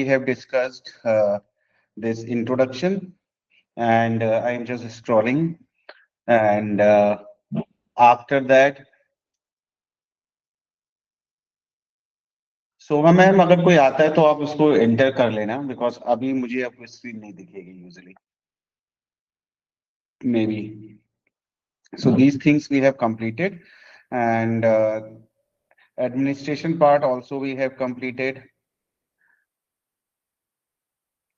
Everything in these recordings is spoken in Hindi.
we have discussed this introduction, and I am just scrolling. And after that, Shobha ma'am अगर कोई आता है तो आप उसको एंटर कर लेना बिकॉज अभी मुझे आपको स्क्रीन नहीं दिखेगी usually may be so these things we have completed and administration part also we have completed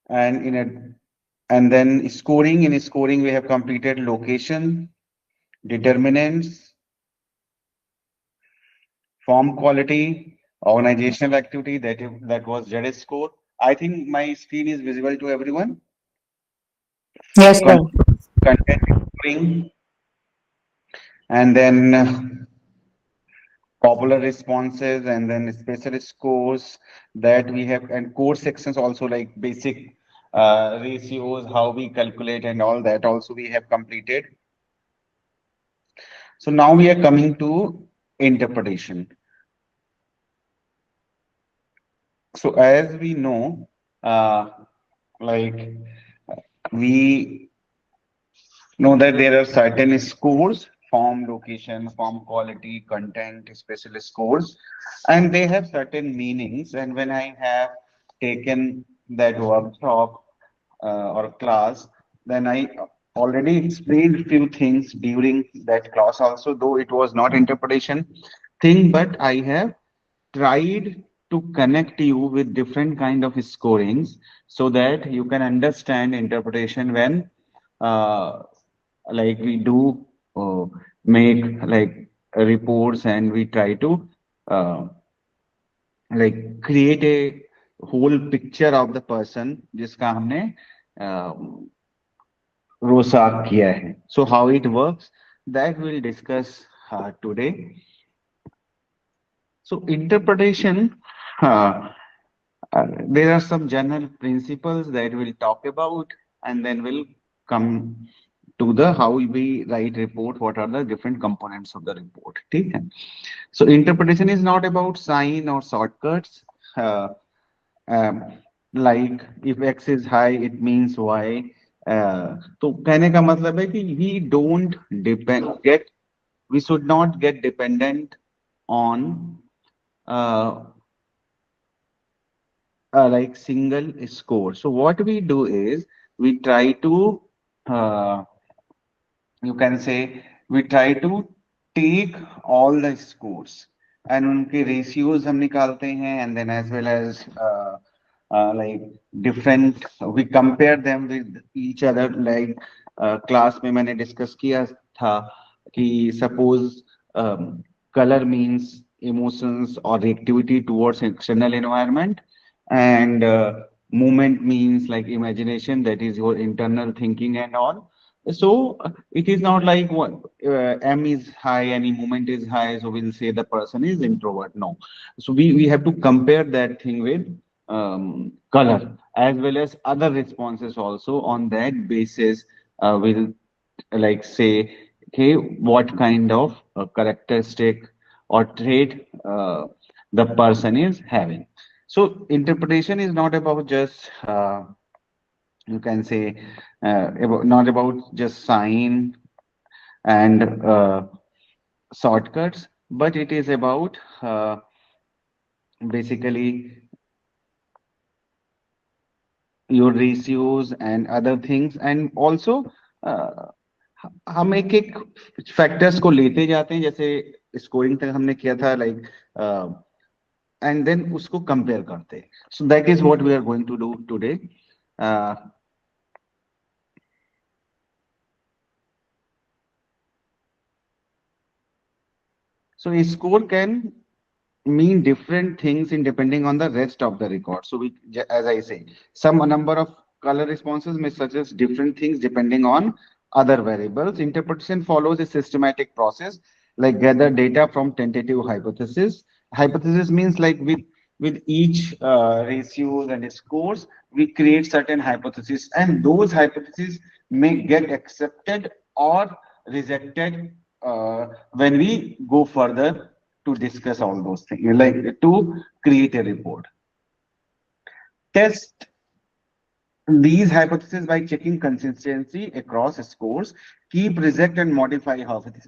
and and then scoring we have completed location determinants form quality, organizational activity, that was JS score. I think my screen is visible to everyone. Yes, Con- sir. Content scoring, and then popular responses, and then special scores that we have, and core sections also like basic ratios, how we calculate, and all that also we have completed. So now we are coming to interpretation. So as we know, like we know that there are certain scores, form, location, form quality, content, special scores, and they have certain meanings. And when I have taken that workshop or class, then I already explained few things during that class also, though it was not interpretation thing, but I have tried to connect you with different kind of scorings so that you can understand interpretation when like we do make like reports and we try to uh, like create a whole picture of the person जिसका हमने रोसाक किया है. So how it works, that we'll discuss today. So interpretation, uh, there are some general principles that we'll talk about, and then we'll come to the how we write report, what are the different components of the report. ठीक है? So interpretation is not about sign or shortcuts. Uh, um, like if x is high, it means y. तो कहने का मतलब है कि we should not get dependent on uh, like single score. So what we do is we try to uh, you can say we try to take all the scores and उनके ratios हम निकालते हैं and then as well as like different we compare them with each other like class में मैंने discuss किया था कि suppose color means emotions or reactivity towards external environment and movement means like imagination, that is your internal thinking and all. So it is not like what M is high and movement is high, so we'll say the person is introvert. No. So we have to compare that thing with color as well as other responses also. On that basis, we'll like say, okay, what kind of characteristic or trait the person is having. So interpretation is not about just you can say not about just sign and shortcuts, but it is about basically your ratios and other things, and also uh, हम एक एक फैक्टर्स को लेते जाते हैं जैसे स्कोरिंग तक हमने किया था लाइक एंड देन उसको कंपेयर करते हैं. So that is what we are going to do today. So a score can mean different things in depending on the rest of the record. So we, as I say, some number of color responses may suggest different things depending on other variables. Interpretation follows a systematic process, like gather data from tentative hypothesis. Hypothesis means like with each ratios and scores, we create certain hypotheses, and those hypotheses may get accepted or rejected when we go further to discuss all those things, like to create a report. test these hypotheses by checking consistency across scores, keep, reject, and modify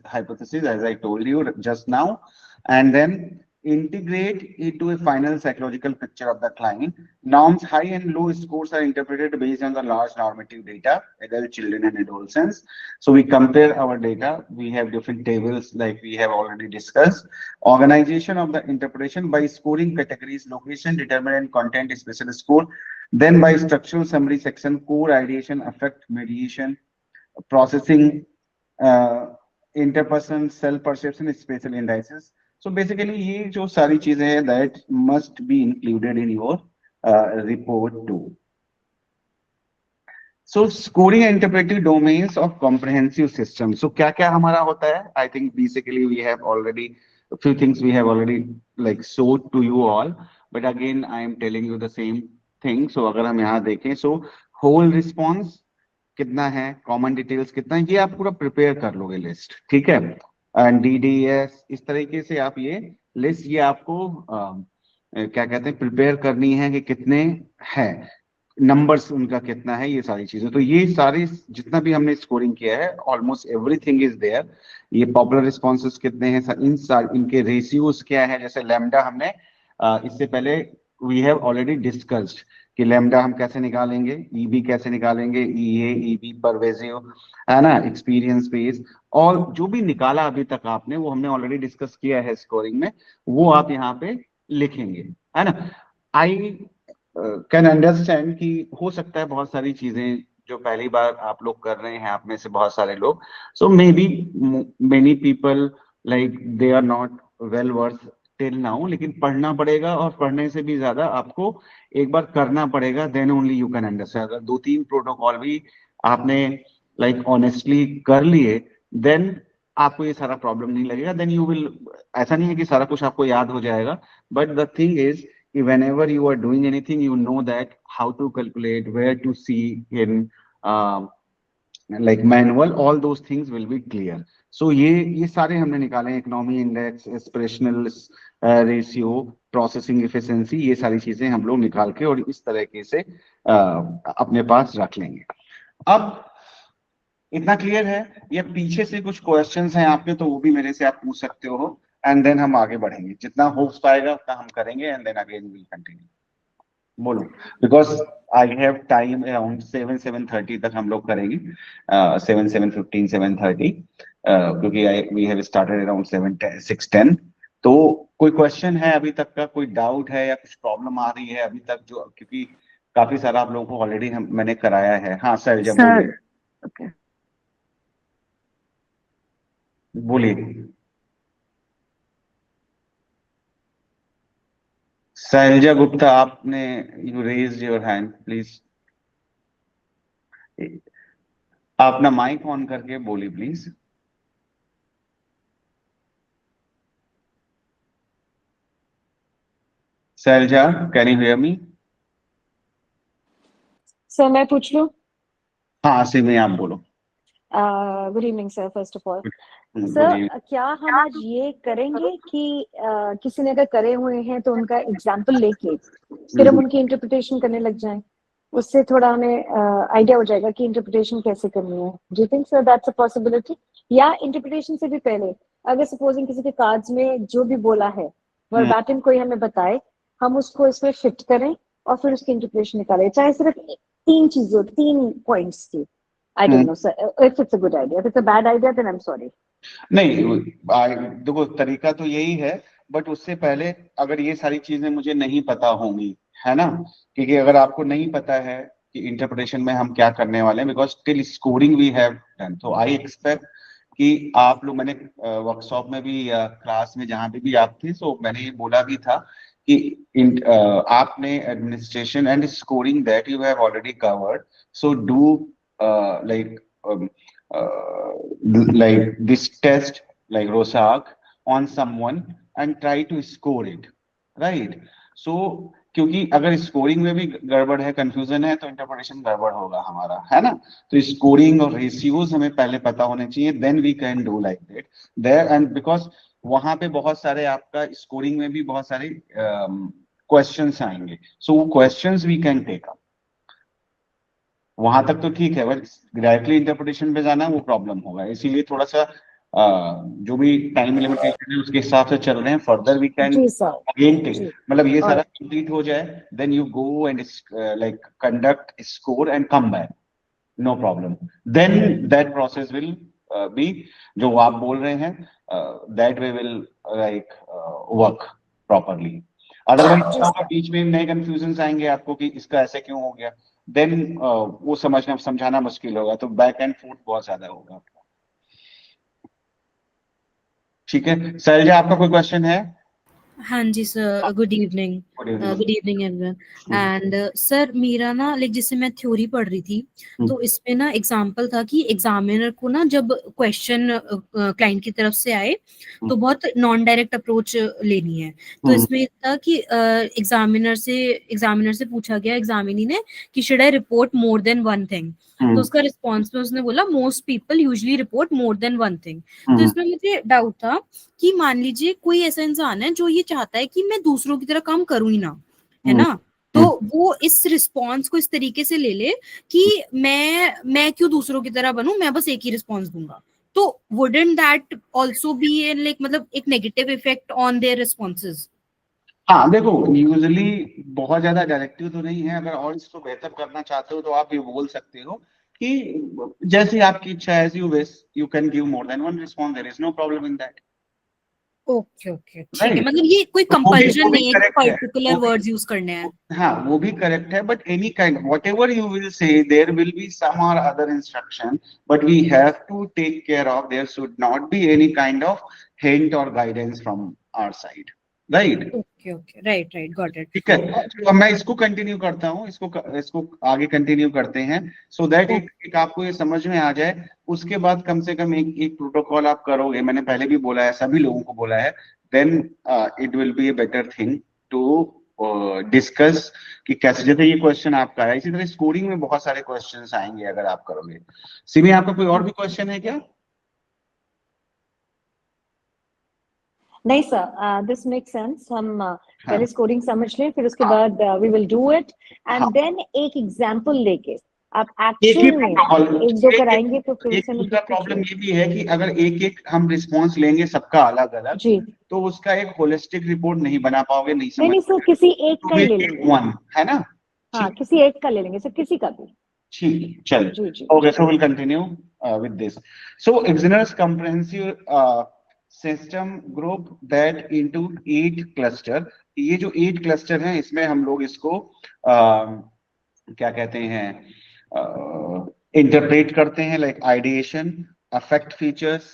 hypotheses, as I told you just now, and then integrate into a final psychological picture of the client. Norms high and low scores are interpreted based on the large normative data, adult, children, and adolescents. So we compare our data. We have different tables like we have already discussed. Organization of the interpretation by scoring categories, location, determinant, content, special score. Then by structural summary section, core, ideation, affect, mediation, processing, uh, interperson, self perception, spatial indices. So basically ये जो सारी चीजें हैं that must be included in your report too. So scoring and interpretive domains of comprehensive system. So क्या क्या हमारा होता है? I think basically we have already a few things we have already like showed to you all, but again I am telling you the same thing. So अगर हम यहाँ देखें, so whole response कितना है, कॉमन डिटेल्स कितना है, ये आप पूरा प्रिपेयर कर लोगे लिस्ट, ठीक है। एंड डीडीएस इस तरीके से आप ये लिस्ट ये आपको क्या कहते हैं प्रिपेयर करनी है कि कितने हैं, नंबर्स उनका कितना है, ये सारी चीजें। तो ये सारी जितना भी हमने स्कोरिंग किया है ऑलमोस्ट एवरीथिंग इज देयर। ये पॉपुलर रिस्पॉन्सेज कितने हैं, इनके रेशियोज क्या है, जैसे लैम्डा हमने इससे पहले वी हैव ऑलरेडी डिस्कस्ड कि लैम्डा हम कैसे निकालेंगे, ईबी कैसे निकालेंगे, ईए ईबी परवेजिव है ना, एक्सपीरियंस बेस, और जो भी निकाला अभी तक आपने वो हमने ऑलरेडी डिस्कस किया है स्कोरिंग में, वो आप यहाँ पे लिखेंगे, है ना। आई कैन अंडरस्टैंड कि हो सकता है बहुत सारी चीजें जो पहली बार आप लोग कर रहे हैं, आप में से बहुत सारे लोग, so maybe many people like they are not well worth till now, लेकिन पढ़ना पड़ेगा, और पढ़ने से भी ज्यादा आपको एक बार करना पड़ेगा, then only you can understand. अगर 2-3 प्रोटोकॉल भी आपने लाइक ऑनेस्टली कर लिए, देन आपको ये सारा प्रॉब्लम नहीं लगेगा, देन यू विल, ऐसा नहीं है कि सारा कुछ आपको याद हो जाएगा, but the thing is whenever you are doing anything, you know that how to calculate, where to see in like manual, all those things will be clear. So ये सारे हमने निकाले हैं, economy index, aspirational ratio, processing efficiency, ये सारी चीजें हम लोग निकाल के और इस तरीके से अपने पास रख लेंगे। अब इतना क्लियर है? या पीछे से कुछ क्वेश्चंस हैं आपके तो वो भी मेरे से आप पूछ सकते हो, एंड देन हम आगे बढ़ेंगे, जितना हो पाएगा उतना हम करेंगे, and then again will continue. बोलो, because I have time around 7-7:30 तक हम लोग करेंगे, 7-7:15, 7:30, क्योंकि वी हैव स्टार्टेड अराउंड 6:10। तो कोई क्वेश्चन है अभी तक का, कोई डाउट है या कुछ प्रॉब्लम आ रही है अभी तक, जो क्योंकि काफी सारा आप लोगों को ऑलरेडी मैंने कराया है। हाँ सर, जब बोलिए Okay. बोलिए। शैलजा गुप्ता, आपने you raise your hand, please आप अपना माइक ऑन करके बोलिए please. Shailaja, can you hear me? Sir मैं पूछ लूं? हाँ सिमी, आप बोलो। Good evening sir, first of all. बोलिए। सर क्या हम आज ये करेंगे कि किसी ने अगर करे हुए हैं तो उनका एग्जाम्पल लेके फिर हम उनकी इंटरप्रिटेशन करने लग जाएं, उससे थोड़ा हमें आइडिया हो जाएगा कि इंटरप्रिटेशन कैसे करनी है। Do you think sir that's a possibility? या इंटरप्रिटेशन से भी पहले अगर सपोजिंग किसी के कार्ड्स में जो भी बोला है वर्बैटिम कोई हमें बताए, हम उसको इसमें फिट करें और फिर उसकी इंटरप्रिटेशन निकालें, चाहे सिर्फ 3 चीजों 3 पॉइंट्स की। I don't know, sir. If it's a good idea. If it's a bad idea, then I'm sorry. नहीं, देखो तरीका तो यही है, बट उससे पहले अगर ये सारी चीजें मुझे नहीं पता होंगी, है ना, क्योंकि अगर आपको नहीं पता है कि इंटरप्रिटेशन में हम क्या करने वाले हैं, because till scoring we have done, तो आई एक्सपेक्ट कि आप लोग, मैंने वर्कशॉप में भी क्लास में जहां पे भी आप थे, सो मैंने ये बोला भी था कि आपने administration and scoring that you have already covered, so do like like this test like Rorschach on someone and try to score it, right? So क्योंकि अगर स्कोरिंग में भी गड़बड़ है, कंफ्यूजन है, तो इंटरप्रिटेशन गड़बड़ होगा हमारा, है ना। तो स्कोरिंग और रेशियोज हमें पहले पता होने चाहिए, then we can do like that there, and because वहां पे बहुत सारे आपका स्कोरिंग में भी बहुत सारे क्वेश्चंस आएंगे, सो वो questions we can take up. वहां तक तो ठीक है, बट डायरेक्टली इंटरप्रिटेशन पे जाना वो प्रॉब्लम होगा, इसीलिए थोड़ा सा जो भी टाइम लिमिटेशन है उसके हिसाब से चल रहे हैं। फर्दर वी कैन जी सर। अगेन टेक, जी। मतलब ये और सारा कंप्लीट हो जाए, then you go and like conduct score and come back, no problem. Then that process will be, जो आप बोल रहे हैं, that way will like work properly. Otherwise जी क्या होगा, सर। बीच में नए कंफ्यूजन आएंगे आपको कि इसका ऐसे क्यों हो गया, देन वो समझना समझाना मुश्किल होगा, तो बैक एंड फुट बहुत ज्यादा होगा आपका। ठीक है शैलजा, आपका कोई क्वेश्चन है? हाँ जी sir, good evening. Good evening. Good evening everyone. And sir मेरा ना लाइक जैसे मैं थ्योरी पढ़ रही थी, तो इसमें ना एग्जांपल था कि एग्जामिनर को ना जब क्वेश्चन क्लाइंट की तरफ से आए तो बहुत नॉन डायरेक्ट अप्रोच लेनी है। तो इसमें था कि एग्जामिनर से पूछा गया एग्जामिनी ने कि should I report more than one thing. तो उसका रिस्पॉन्स में उसने बोला मोस्ट पीपल यूजुअली रिपोर्ट मोर देन वन थिंग। तो इसमें मुझे डाउट था कि मान लीजिए कोई ऐसा इंसान है जो ये चाहता है कि मैं दूसरों की तरह काम करूं ही ना, है ना, तो वो इस रिस्पॉन्स को इस तरीके से ले ले कि मैं क्यों दूसरों की तरह बनूं, मैं बस एक ही रिस्पॉन्स दूंगा। तो wouldn't that also be an like मतलब एक negative effect on their responses? हाँ देखो, यूजुअली बहुत ज्यादा डायरेक्टिव तो नहीं है, अगर और इसको बेहतर करना चाहते हो तो आप ये बोल सकते हो कि जैसी आपकी इच्छा है, you wish you can give more than one response, there is no problem in that. Okay okay ठीक है, राइट, मतलब ये कोई तो कंपल्जन वो भी नहीं है कि करेक्ट है, पर्टिकुलर वर्ड्स यूज करने हैं। हाँ वो भी करेक्ट है, but any kind whatever you will say there will be some और other instruction, but we have to take care of, there should not be any kind of hint और guidance from our side, right. Okay okay, right right, got it. ठीक है, तो अब मैं इसको कंटिन्यू करता हूँ, इसको आगे कंटिन्यू करते हैं, सो दैट एक आपको ये समझ में आ जाए। उसके बाद कम से कम एक एक प्रोटोकॉल आप करोगे, मैंने पहले भी बोला है, सभी लोगों को बोला है, then it will be a better thing to discuss कि कैसे, जैसे ये क्वेश्चन आपका है, इसी तरह स्कोरिंग में बहुत सारे क्वेश्चंस आएंगे अगर आप करोगे। सिमी, आपका कोई और भी क्वेश्चन है क्या? नहीं सर, दिस मेक सेंस। हम पहले स्कोरिंग समझ लें, फिर उसके बाद we will do it, and then एक एग्जांपल लेके आप एक ही एक्चुअल में एक दो कराएंगे तो फिर एक उससे हमें दूसरा दिक्कत प्रॉब्लम है। ये भी है कि अगर एक एक हम रिस्पॉन्स लेंगे सबका अलग अलग, जी। तो उसका एक होलिस्टिक रिपोर्ट नहीं बना पाओगे, नहीं नहीं समझ नहीं सर, किसी एक टू का बी ही ले लेंगे। वन, है ना? हाँ, ठीक, किसी एक का ले लेंगे सर, किसी का भी। ठीक, चल, जी जी okay, so will continue with this. So examiners comprehensive system group that into 8 cluster. ये जो 8 क्लस्टर हैं, इसमें हम लोग इसको क्या कहते हैं, इंटरप्रेट करते हैं, like ideation, affect features,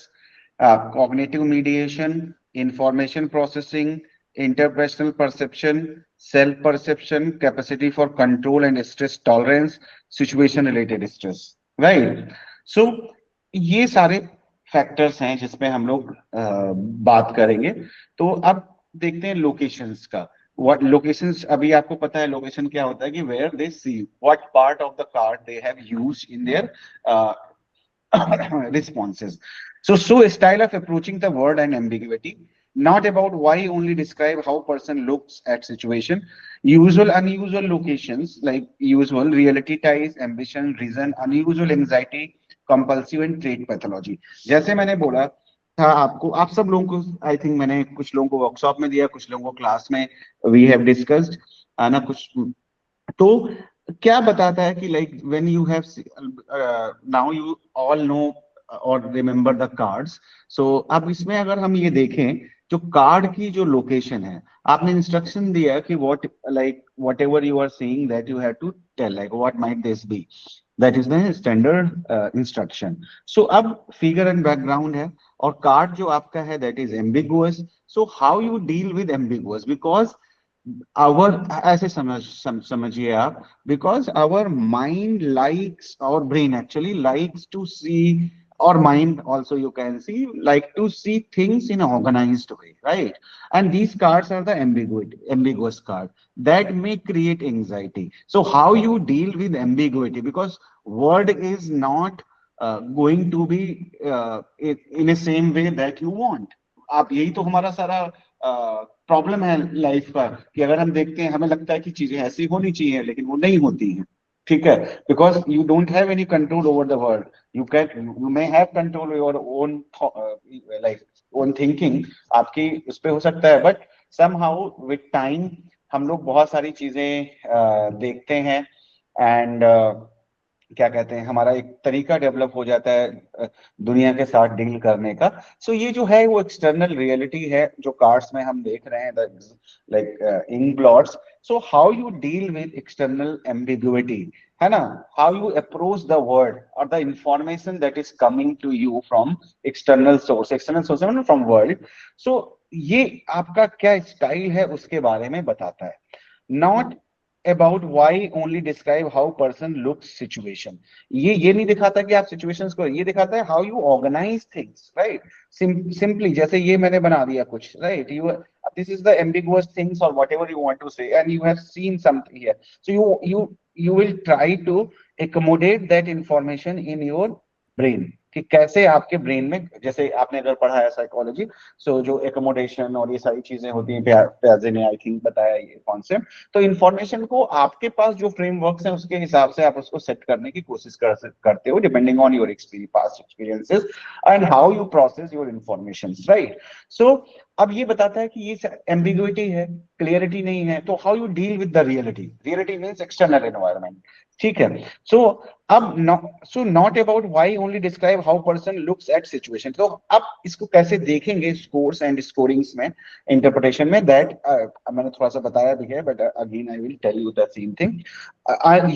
cognitive mediation, information processing, interpersonal perception, self perception, capacity for control and stress tolerance, situation related stress, right? So ये सारे फैक्टर्स हैं जिसमें हम लोग बात करेंगे। तो अब देखते हैं लोकेशंस का। व्हाट लोकेशंस, अभी आपको पता है लोकेशन क्या होता है, कि where they see what part of the card they have used in their responses. So style of approaching the word and ambiguity, not about why, only describe how person looks at situation. Usual, unusual locations, like usual, reality ties, ambition, reason, unusual anxiety, compulsive and trait pathology. जैसे मैंने बोला था आपको, आप सब लोगों को, आई थिंक मैंने कुछ लोगों को वर्कशॉप में दिया, कुछ लोगों को क्लास में वी हैव डिस्कस्ड, है ना, कुछ। तो क्या बताता है कि like when you have, now you all know और रिमेम्बर द कार्ड्स। सो अब इसमें अगर हम ये देखें, जो कार्ड की जो लोकेशन है, आपने इंस्ट्रक्शन दिया कि what, like whatever you are seeing that you have to tell, like what might this be, that is the standard instruction. So अब फिगर एंड बैकग्राउंड है, और कार्ड जो आपका है that is ambiguous. So how you deal with ambiguous, because our, ऐसे समझिए आप, because our mind likes, our brain actually likes to see, or mind also you can see, like to see things in an organized way, right? And these cards are the ambiguous card that may create anxiety. So how you deal with ambiguity, because word is not going to be in a same way that you want. आप, यही तो हमारा सारा प्रॉब्लम है लाइफ का कि अगर हम देखते हैं हमें लगता है कि चीजें ऐसी होनी चाहिए लेकिन वो नहीं होती हैं, ठीक है, because you don't have any control over the world, you may have control your own like own thinking, आपकी उस पे हो सकता है, बट समहाउ विद टाइम हम लोग बहुत सारी चीजें देखते हैं एंड क्या कहते हैं, हमारा एक तरीका डेवलप हो जाता है दुनिया के साथ डील करने का। सो ये जो है वो एक्सटर्नल रियलिटी है जो कार्ड्स में हम देख रहे हैं, like ink blots. So how you deal with external ambiguity, है ना, how you approach the word और the information that is coming to you from external source from world. So ये आपका क्या स्टाइल है उसके बारे में बताता है, not about why only describe how person looks situation। ये नहीं दिखाता कि आप situations को, ये दिखाता है how you organize things, right? Simply जैसे ये मैंने बना दिया कुछ, right? This is the ambiguous things or whatever you want to say and you have seen something here, so you will try to accommodate that information in your brain कि कैसे आपके ब्रेन में, जैसे आपने अगर पढ़ा है साइकोलॉजी, सो जो एकोमोडेशन और ये सारी चीजें होती हैं, प्याजे ने आई थिंक बताया ये कॉन्सेप्ट। तो इंफॉर्मेशन को आपके पास जो फ्रेमवर्क्स हैं उसके हिसाब से आप उसको सेट करने की कोशिश करते हो, depending on your past experiences and how you process your information, right? So अब ये बताता है कि ये एम्बिग्युइटी है, क्लियरिटी नहीं है, तो how you deal with the reality, reality means external environment, ठीक है। सो अब not about why only describe how person looks at situation. तो अब इसको कैसे देखेंगे स्कोर्स एंड स्कोरिंग्स में, इंटरप्रिटेशन में, दैट मैंने थोड़ा सा बताया भी है, but again I will tell you the same thing.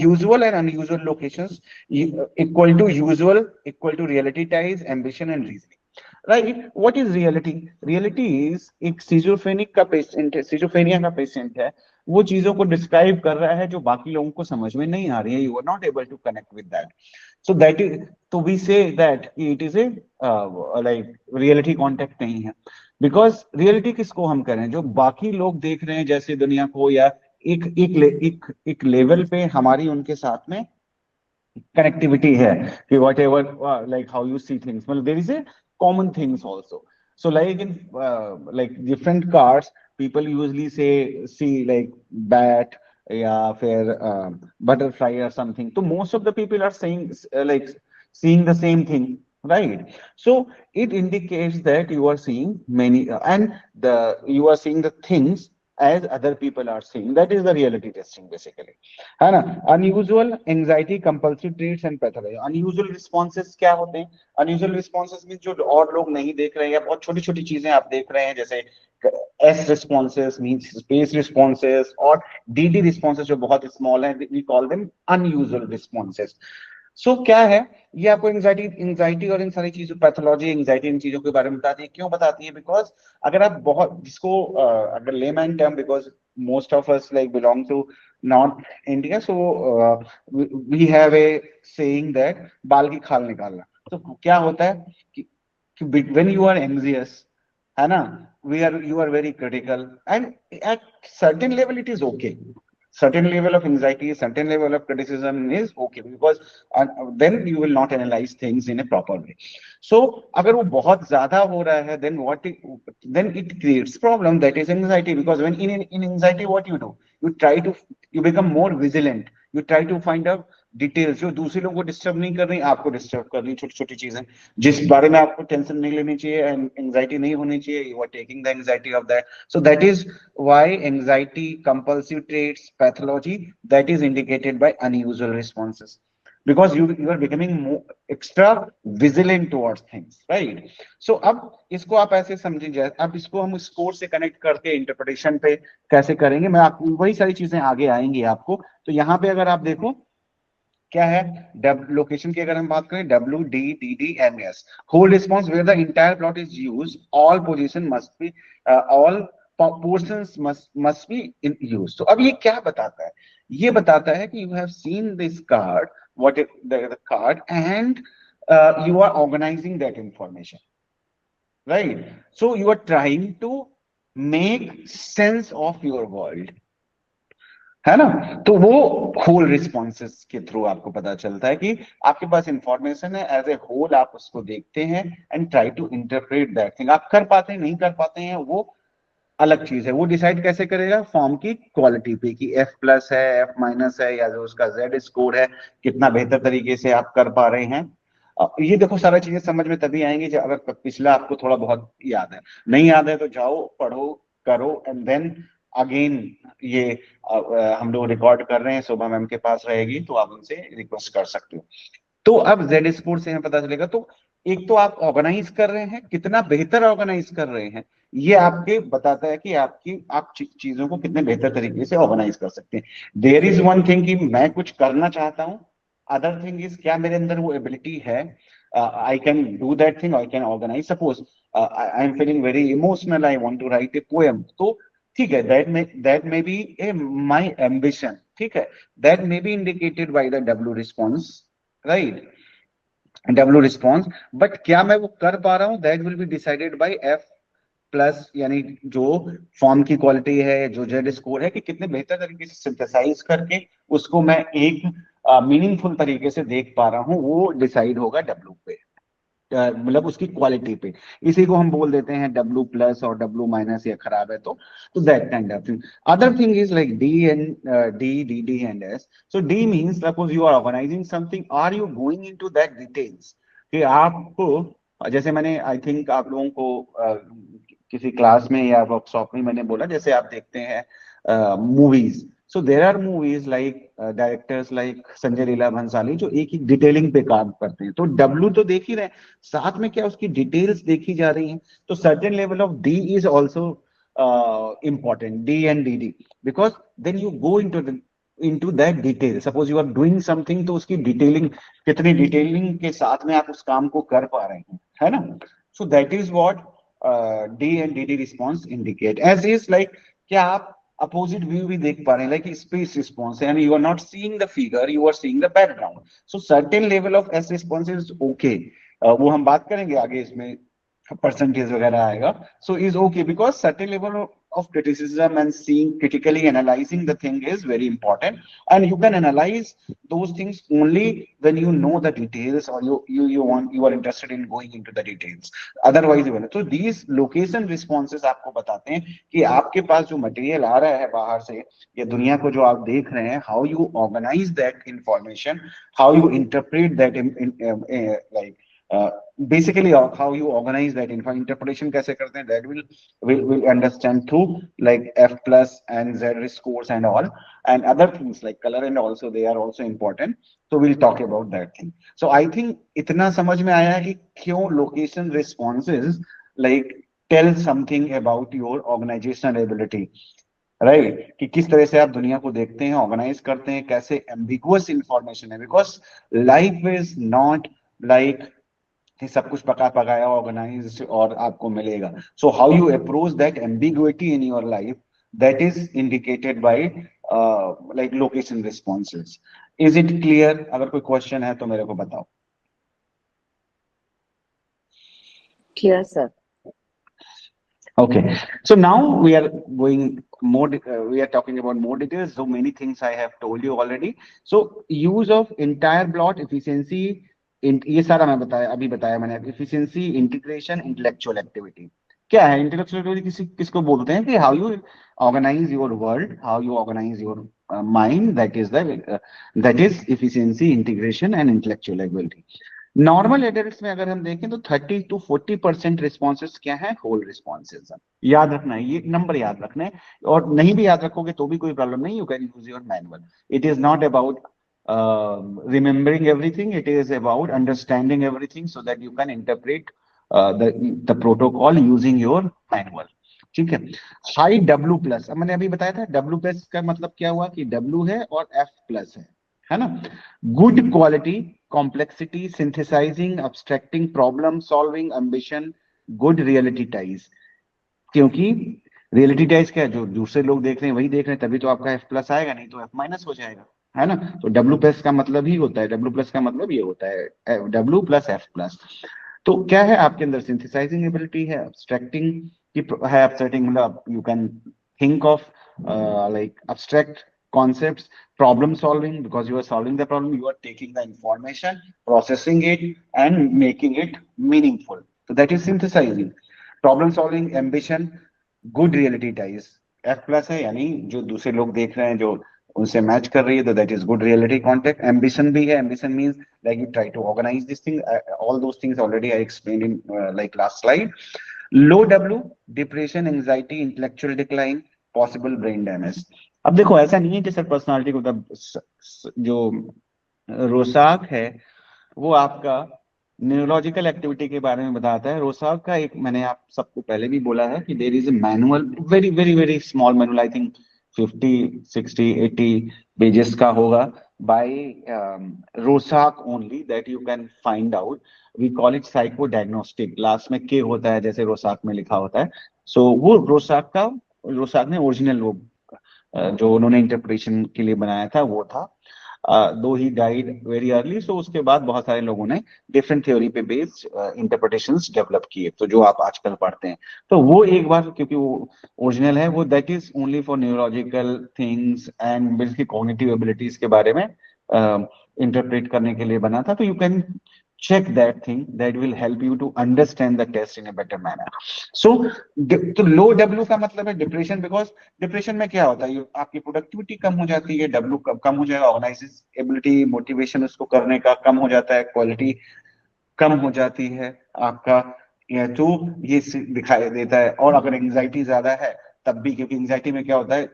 Usual and unusual locations equal to usual equal to reality ties ambition and reasoning, right? What is reality? Reality is एक सिजोफ्रेनिक का पेशेंट है, सिजोफ्रेनिया का पेशेंट है, वो चीजों को डिस्क्राइब कर रहा है जो बाकी लोगों को समझ में नहीं आ रही है, you are not able to connect with that, so that is, तो we say that it is a like reality contact नहीं है, बिकॉज रियलिटी किसको हम करें, जो बाकी लोग देख रहे हैं जैसे दुनिया को, या एक लेवल पे हमारी उनके साथ में कनेक्टिविटी है कि whatever like how you see things, मतलब there is a common things also. So like in like different cards people usually see like bat या फिर butterfly or something, so most of the people are saying like seeing the same thing, right? So it indicates that you are seeing many and you are seeing the things as other people are seeing, that is the reality testing basically, है ना? Unusual anxiety, compulsive traits and pathology. Unusual responses क्या होते हैं? अनयूजुअल रिस्पॉन्सेस मीन जो और लोग नहीं देख रहे हैं, या बहुत छोटी छोटी चीजें आप देख रहे हैं, जैसे S responses means space responses, और डीडी रिस्पॉन्सेस जो बहुत स्मॉल है, we call them unusual responses. So क्या है ये आपको एंजाइटी और इन सारी चीजों, पैथोलॉजी, एंजाइटी, इन चीजों के बारे में बताती है। क्यों बताती है? बिकॉज अगर आप बहुत जिसको अगर layman term, because most of us like belong to North India, so we have a saying that बाल की खाल निकालना। तो क्या होता है कि व्हेन यू आर एंग्जियस, है ना, you are very critical, and at certain level it is okay, certain level of anxiety, certain level of criticism is okay, because then you will not analyze things in a proper way. So अगर वो बहुत ज्यादा हो रहा है, then it creates problem, that is anxiety, because when in anxiety what you do, you become more vigilant, you try to find out details जो दूसरे लोगों को डिस्टर्ब नहीं कर रही, आपको डिस्टर्ब कर रही, छोटी छोटी चीजें जिस बारे में आपको टेंशन नहीं लेनी चाहिए, एंजाइटी नहीं होनी चाहिए, you are taking the anxiety of that. So that is why anxiety, compulsive traits, pathology, that is indicated by unusual responses, because you are becoming more extra vigilant towards things, right? So अब इसको आप ऐसे समझिए, अब इसको हम स्कोर से कनेक्ट करके इंटरप्रिटेशन पे कैसे करेंगे, मैं आपको वही सारी चीजें आगे आएंगी आपको। तो यहाँ पे अगर आप देखो क्या है, लोकेशन की अगर हम बात करें, WDDDMS, whole response where the entire plot is use, all position must be, all portions must be in use. तो अब ये क्या बताता है? ये बताता है कि you have seen this card, what is the card, and you are organizing that information, right? So you are trying to make sense of your world, है ना? तो वो होल रिस्पॉन्सेस के थ्रू आपको पता चलता है कि आपके पास इंफॉर्मेशन है, एज ए होल आप उसको देखते हैं and try to interpret that thing. आप कर पाते हैं नहीं कर पाते हैं वो अलग चीज है। वो डिसाइड कैसे करेगा? फॉर्म की क्वालिटी पे, कि एफ प्लस है, एफ माइनस है, या जो उसका जेड स्कोर है, कितना बेहतर तरीके से आप कर पा रहे हैं। ये देखो सारा चीजें समझ में तभी आएंगी जब अगर पिछला आपको थोड़ा बहुत याद है। नहीं याद है तो जाओ पढ़ो, करो, एंड देन अगेन ये हम लोग रिकॉर्ड कर रहे हैं, शोभा मैम के पास रहेगी तो आप उनसे रिक्वेस्ट कर सकते हो। तो अब जेड स्कोर से हमें पता चलेगा। तो एक तो आप ऑर्गेनाइज कर रहे हैं, कितना बेहतर ऑर्गेनाइज कर रहे हैं, ये आपके बताता है कि आप चीजों को कितने बेहतर तरीके से ऑर्गेनाइज कर सकते हैं। देयर इज वन थिंग कि मैं कुछ करना चाहता हूं, अदर थिंग इज क्या मेरे अंदर वो एबिलिटी है, I can do that thing, I can organise. Suppose I am feeling very emotional, I want to write a poem, तो ठीक है, that may be a my ambition, ठीक है, that may be indicated by the W response, right, W response. But क्या मैं वो कर पा रहा हूं, that will be decided by F plus, यानी जो फॉर्म की क्वालिटी है, जो जेड स्कोर है, कि कितने बेहतर तरीके से सिंथेसाइज करके उसको मैं एक मीनिंगफुल तरीके से देख पा रहा हूं, वो डिसाइड होगा डब्ल्यू पे, मतलब उसकी क्वालिटी पे। इसी को हम बोल देते हैं डब्ल्यू प्लस और डब्ल्यू माइनस, या खराब है तो that kind of thing. Other thing is like D and D and S. So D means suppose you are organising something, are you going into that details, कि आपको, जैसे मैंने आई थिंक आप लोगों को किसी क्लास में या वर्कशॉप में मैंने बोला, जैसे आप देखते हैं movies, so there are movies like directors like Sanjay Leela Bhansali, जो एक ही डिटेलिंग पे काम करते हैं। तो डब्ल्यू तो देख ही रहे हैं, साथ में क्या उसकी डिटेल्स देखी जा रही हैं। तो certain level of D is also important, D and DD, because then you go into that detail. Suppose you are doing something, तो उसकी डिटेलिंग, कितनी डिटेलिंग के साथ में आप उस काम को कर पा रहे हैं, है ना? So that is what D and DD response indicate. As is like, क्या आप अपोजिट व्यू भी देख पा रहे हैं, like space response, and you are not seeing the figure, you are seeing the background. So certain level of S response is okay, वो हम बात करेंगे आगे, इसमें परसेंटेज वगैरह आएगा। So is okay because certain level of criticism and seeing critically analyzing the thing is very important, and you can analyze those things only when you know the details, or you are interested in going into the details, otherwise you will। so these location responses आपको बताते हैं कि आपके पास जो मटेरियल आ रहा है बाहर से, या दुनिया को जो आप देख रहे हैं, how you organize that information, how you interpret that like basically how you organize that interpretation कैसे करते हैं, that will understand through like F plus and Z scores and all, and other things like color and also they are also important, so we'll talk about that thing। so I think इतना समझ में आया है कि क्यों location responses like tell something about your organizational ability, right, कि किस तरह से आप दुनिया को देखते हैं, ऑर्गेनाइज करते हैं, कैसे एम्बिगुअस इंफॉर्मेशन है, because life is not like कि सब कुछ पका पकाया ऑर्गेनाइज और आपको मिलेगा। So how you approach that ambiguity in your life, that is indicated by like location responses. Is it clear? अगर कोई क्वेश्चन है तो मेरे को बताओ। Clear sir. Okay, so now we are going more, we are talking about more details. So many things I have told you already. So use of entire plot, efficiency, ये सारा मैं बताया, अभी बताया मैंने। efficiency, integration, intellectual activity। क्या है intellectual activity? किसको बोलते हैं? कि how you organize your world, how you organize your mind, that is efficiency, integration and intellectual ability। Normal adults में अगर हम देखें तो 30 to 40% रिस्पॉन्सेज क्या है? Whole responses. याद रखना है, ये नंबर याद रखना है, और नहीं भी याद रखोगे तो भी कोई प्रॉब्लम नहीं, you can use your manual. It is not about remembering everything, it is about understanding everything so that you can interpret the protocol using your manual। ठीक है। हाई डब्ल्यू प्लस, अब मैंने अभी बताया था डब्ल्यू प्लस का मतलब क्या हुआ, कि डब्ल्यू है और एफ प्लस है ना? Good quality, complexity, synthesising, abstracting, problem solving, ambition, good reality ties. क्योंकि रियलिटी टाइज क्या है, जो दूसरे लोग देख रहे हैं वही देख रहे हैं, तभी तो आपका एफ प्लस आएगा, नहीं तो एफ माइनस हो जाएगा, है ना? तो डब्ल्यू प्लस का मतलब ही होता है, डब्ल्यू प्लस का मतलब ये होता है डब्ल्यू प्लस एफ प्लस। तो क्या है आपके अंदर? सिंथेसाइजिंग एबिलिटी है, अब्स्ट्रैक्टिंग की है, अब्स्ट्रैक्टिंग मतलब you can think of like abstract concepts, problem solving, because you are solving the problem, you are taking the information, processing it and making it meaningful, so that is synthesizing। problem solving, ambition, good reality ties. F plus है यानी जो दूसरे लोग देख रहे हैं जो उनसे मैच कर रही है, तो that is good reality contact. Ambition भी है, ambition means like you try to organise this thing, all those things already I explained in like last slide. Low W, depression, anxiety, intellectual decline, possible brain damage. अब देखो ऐसा नहीं है कि सर पर्सनालिटी को जो रोसाक है वो आपका न्यूरोलॉजिकल एक्टिविटी के बारे में बताता है। रोसाक का एक, मैंने आप सबको पहले भी बोला है कि there is a manual, very very very small manual, I think 50 60 80 pages का होगा, by Rorschach only, that you can find out. We call it psycho diagnostic, last में के होता है जैसे रोसाक में लिखा होता है। सो वो रोसाक ने ओरिजिनल वो जो उन्होंने इंटरप्रिटेशन के लिए बनाया था वो था। दो ही डाइड वेरी अर्ली, सो उसके बाद बहुत सारे लोगों ने डिफरेंट थ्योरी पे बेस्ड इंटरप्रिटेशंस डेवलप किए, तो जो आप आजकल पढ़ते हैं। तो वो एक बार, क्योंकि वो ओरिजिनल है, वो that is only for neurological things and basically cognitive abilities के बारे में इंटरप्रेट करने के लिए बना था। तो you can check that thing, that will help you to understand the test in a better manner. So तो लो W का मतलब है डिप्रेशन, बिकॉज डिप्रेशन में क्या होता है, आपकी प्रोडक्टिविटी कम हो जाती है, W कम हो जाएगा, ऑर्गेनाइजेबिलिटी, मोटिवेशन उसको करने का कम हो जाता है, क्वालिटी कम हो जाती है आपका, या तो ये दिखाई देता है। और अगर एंजाइटी ज्यादा है तब भी, क्योंकि एंजाइटी में क्या होता है,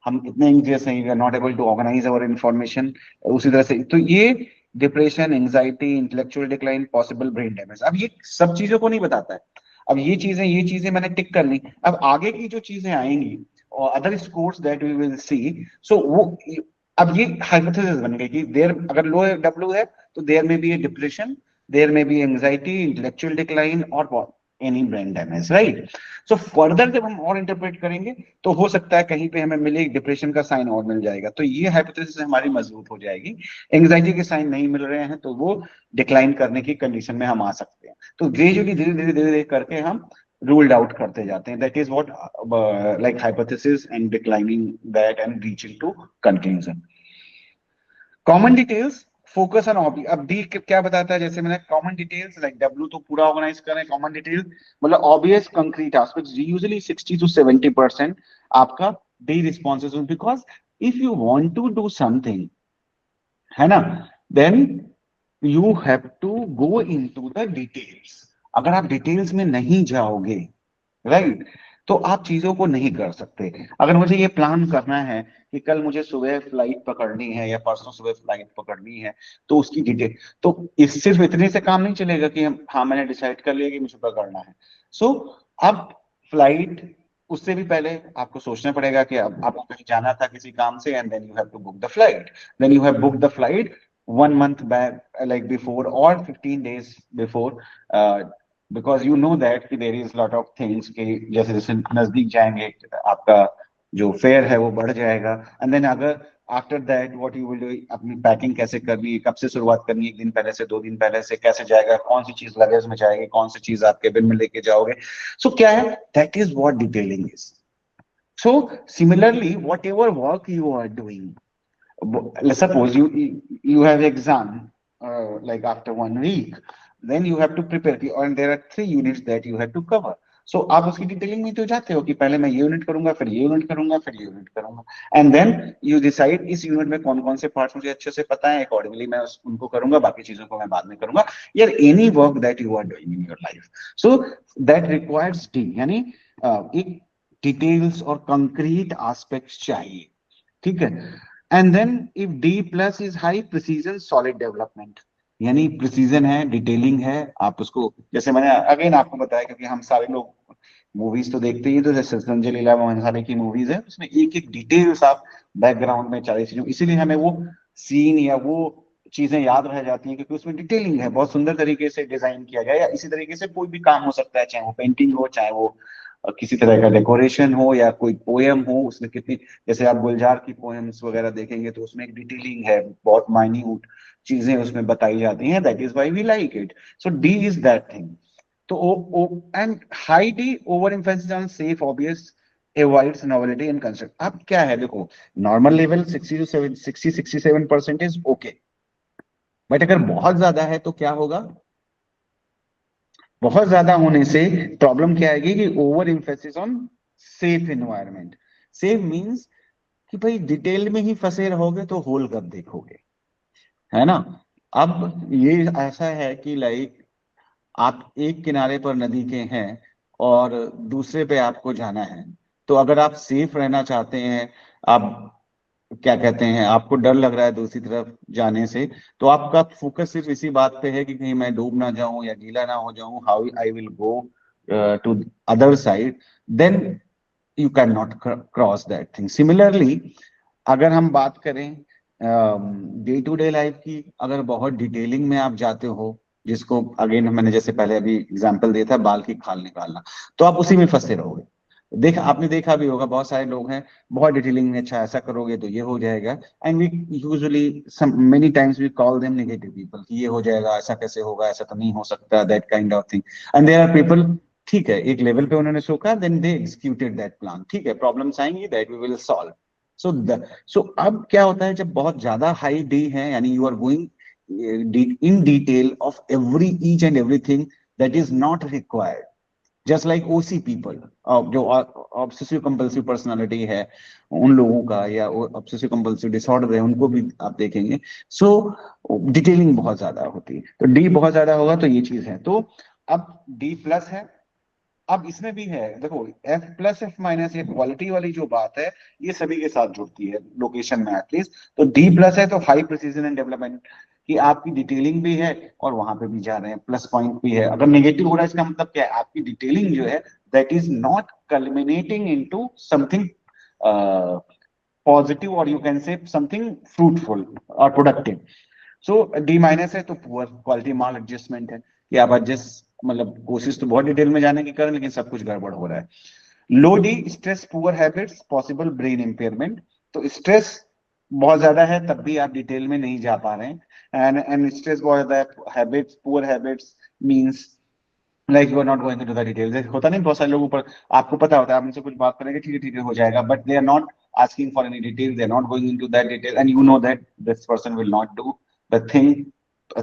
हम इतने एंग्जियस हैं, we are not able to organise our information, उसी तरह से। तो ये depression, anxiety, intellectual decline, possible brain damage, अब ये सब चीजों को नहीं बताता है। अब ये चीजें मैंने टिक कर ली। अब आगे की जो चीजें आएंगी और other scores that we will see, so वो अब ये हाइपोथेसिस बन गई कि देयर, अगर लो डब्ल्यू है तो देयर में बी ए डिप्रेशन, देयर में बी एंजाइटी, इंटेलेक्चुअल डिक्लाइन और any brain damage, right. So further जब हम और इंटरप्रेट करेंगे तो हो सकता है कहीं पे हमें मिले डिप्रेशन का साइन और मिल जाएगा, तो ये हाइपोथेसिस हमारी मजबूत हो जाएगी। एंजाइटी के साइन नहीं मिल रहे हैं तो वो डिक्लाइन करने की कंडीशन में हम आ सकते हैं। तो ग्रेजुअली धीरे धीरे धीरे धीरे करके हम रूल्ड आउट करते जाते हैं। That is what like hypothesis and declining that and reaching to conclusion. Common details, focus on object. अब डी क्या बताता है, जैसे मैंने कॉमन डिटेल्स लाइक डब्ल्यू तो पूरा ऑर्गेनाइज करें, कॉमन डिटेल मतलब obvious concrete aspects, usually 60 to 70% आपका D responses, because if you want to do something, है ना, then you have to go into the details. अगर आप डिटेल्स में नहीं जाओगे, राइट, तो आप चीजों को नहीं कर सकते। अगर मुझे ये प्लान करना है कि कल मुझे सुबह फ्लाइट पकड़नी है या परसों सुबह फ्लाइट पकड़नी है, तो उसकी डिटेल, तो इस सिर्फ इतने से काम नहीं चलेगा कि हम, हाँ मैंने डिसाइड कर लिया कि मुझे पकड़ना है। सो अब फ्लाइट, उससे भी पहले आपको सोचना पड़ेगा कि अब आपको कहीं जाना था किसी काम से, and then you have to book the flight, then you have book the flight 1 month back, like before, or 15 days before, because you know that कि there is lot of things कि जैसे जैसे नजदीक जाएंगे आपका जो फेयर है वो बढ़ जाएगा। एंड देन अगर after that what you will do, अपनी पैकिंग कैसे करनी है, कब से शुरुआत करनी है, 1 दिन पहले से, 2 दिन पहले से, कैसे जाएगा, कौन सी चीज लगेज में जाएगी, कौन सी चीज आप केबिन में लेके जाओगे। सो क्या है, that is what detailing is. So similarly whatever work you are doing, let's suppose you have exam like after 1 week, then you have to prepare, and there are 3 units that you have to cover. So आप उसकी डिटेलिंग में तो जाते हो कि पहले मैं ये यूनिट करूंगा, फिर ये यूनिट करूंगा, फिर ये यूनिट करूंगा, एंड देन यू डिसाइड इस यूनिट में कौन कौन से पार्ट्स मुझे अच्छे से पता है, अकॉर्डिंगली मैं उनको करूंगा, बाकी चीजों को मैं बाद में करूंगा। यार any work that you are doing in your life, so that requires D, यानी एक डिटेल्स और कंक्रीट एस्पेक्ट्स चाहिए, ठीक है। And then if D plus is high, precision, solid development, यानी प्रिसीजन है, डिटेलिंग है, आप उसको, जैसे मैंने अगेन आपको बताया, क्योंकि हम सारे लोग मूवीज तो देखते ही, तो जैसे संजय लीला भंसाली की मूवीज है, उसमें एक एक डिटेल्स आप बैकग्राउंड में चाहे चीजों, इसीलिए हमें वो सीन या वो चीजें याद रह जाती हैं, क्योंकि उसमें डिटेलिंग है, बहुत सुंदर तरीके से डिजाइन किया गया। या इसी तरीके से कोई भी काम हो सकता है, चाहे वो पेंटिंग हो, चाहे वो किसी तरह का डेकोरेशन हो, या कोई पोएम हो, उसमें कितनी, जैसे आप गुलजार की पोएम्स वगैरह देखेंगे तो उसमें एक डिटेलिंग है, बहुत माइन्यूट चीजें उसमें बताई जाती हैं, that is why we like it. So D is that thing. तो O and high D, over emphasis on safe, obvious, avoids novelty and concept. अब क्या है, देखो normal level 60 to 67% is okay, but अगर बहुत ज्यादा है तो क्या होगा, बहुत ज्यादा होने से प्रॉब्लम क्या आएगी कि over emphasis on safe environment. Safe means कि भाई डिटेल में ही फंसे रहोगे तो होल कब देखोगे, है ना। अब ये ऐसा है कि लाइक आप एक किनारे पर नदी के हैं और दूसरे पे आपको जाना है, तो अगर आप सेफ रहना चाहते हैं, आप क्या कहते हैं, आपको डर लग रहा है दूसरी तरफ जाने से, तो आपका फोकस सिर्फ इसी बात पे है कि कहीं मैं डूब ना जाऊं या गीला ना हो जाऊं, how I will go to other side, then you can not cross that thing. Similarly अगर हम बात करें डे टू डे लाइफ की, अगर बहुत डिटेलिंग में आप जाते हो, जिसको अगेन मैंने जैसे पहले अभी एग्जांपल दिया था बाल की खाल निकालना, तो आप उसी में फंसे रहोगे। आपने देखा भी होगा बहुत सारे लोग हैं बहुत डिटेलिंग में, अच्छा ऐसा करोगे तो ये हो जाएगा, and we usually many times we call them negative people कि ये हो जाएगा, ऐसा कैसे होगा, ऐसा तो नहीं हो सकता, that kind of thing. And there are people, ठीक है एक लेवल पे उन्होंने सोचा, then they executed that plan, ठीक है प्रॉब्लम्स आएंगी that we will solve. So so अब क्या होता है जब बहुत ज्यादा हाई डी है, यानी you are going in detail of each and everything that is not required, just like OC people, जो ऑब्सेसिव कंपल्सिव पर्सनालिटी है उन लोगों का, या ऑब्सेसिव कंपल्सिव डिसऑर्डर है उनको भी आप देखेंगे। सो डिटेलिंग बहुत ज्यादा होती है, तो डी बहुत ज्यादा होगा तो ये चीज है। तो अब डी प्लस है, अब इसमें भी है देखो एफ प्लस एफ माइनस, ये क्वालिटी वाली जो बात है ये सभी के साथ जुड़ती है लोकेशन में एटलीस्ट। तो डी प्लस है तो हाई प्रिसीजन एंड डेवलपमेंट, कि आपकी डिटेलिंग भी है और वहां पे भी जा रहे हैं, प्लस पॉइंट भी है। अगर नेगेटिव हो रहा है इसका मतलब क्या है, आपकी डिटेलिंग जो है that is not culminating into something positive, और you can say something fruitful और प्रोडक्टिव। सो डी माइनस है तो पुअर क्वालिटी माल एडजस्टमेंट है, कि आप एडजस्ट, मतलब कोशिश तो बहुत डिटेल में जाने की करें लेकिन सब कुछ गड़बड़ हो रहा है। Low D stress poor habits possible brain impairment, तो स्ट्रेस बहुत ज्यादा है तब भी आप डिटेल में नहीं जा पा रहे हैं, एंड स्ट्रेस बहुत ज्यादा है, habits poor habits means like you are not going into the details. होता नहीं बहुत सारे लोगों पर आपको पता होता है, आप उनसे कुछ बात करेंगे ठीक है हो जाएगा, but they are not asking for any detail, they are not going into that detail, and you know that this person will not do the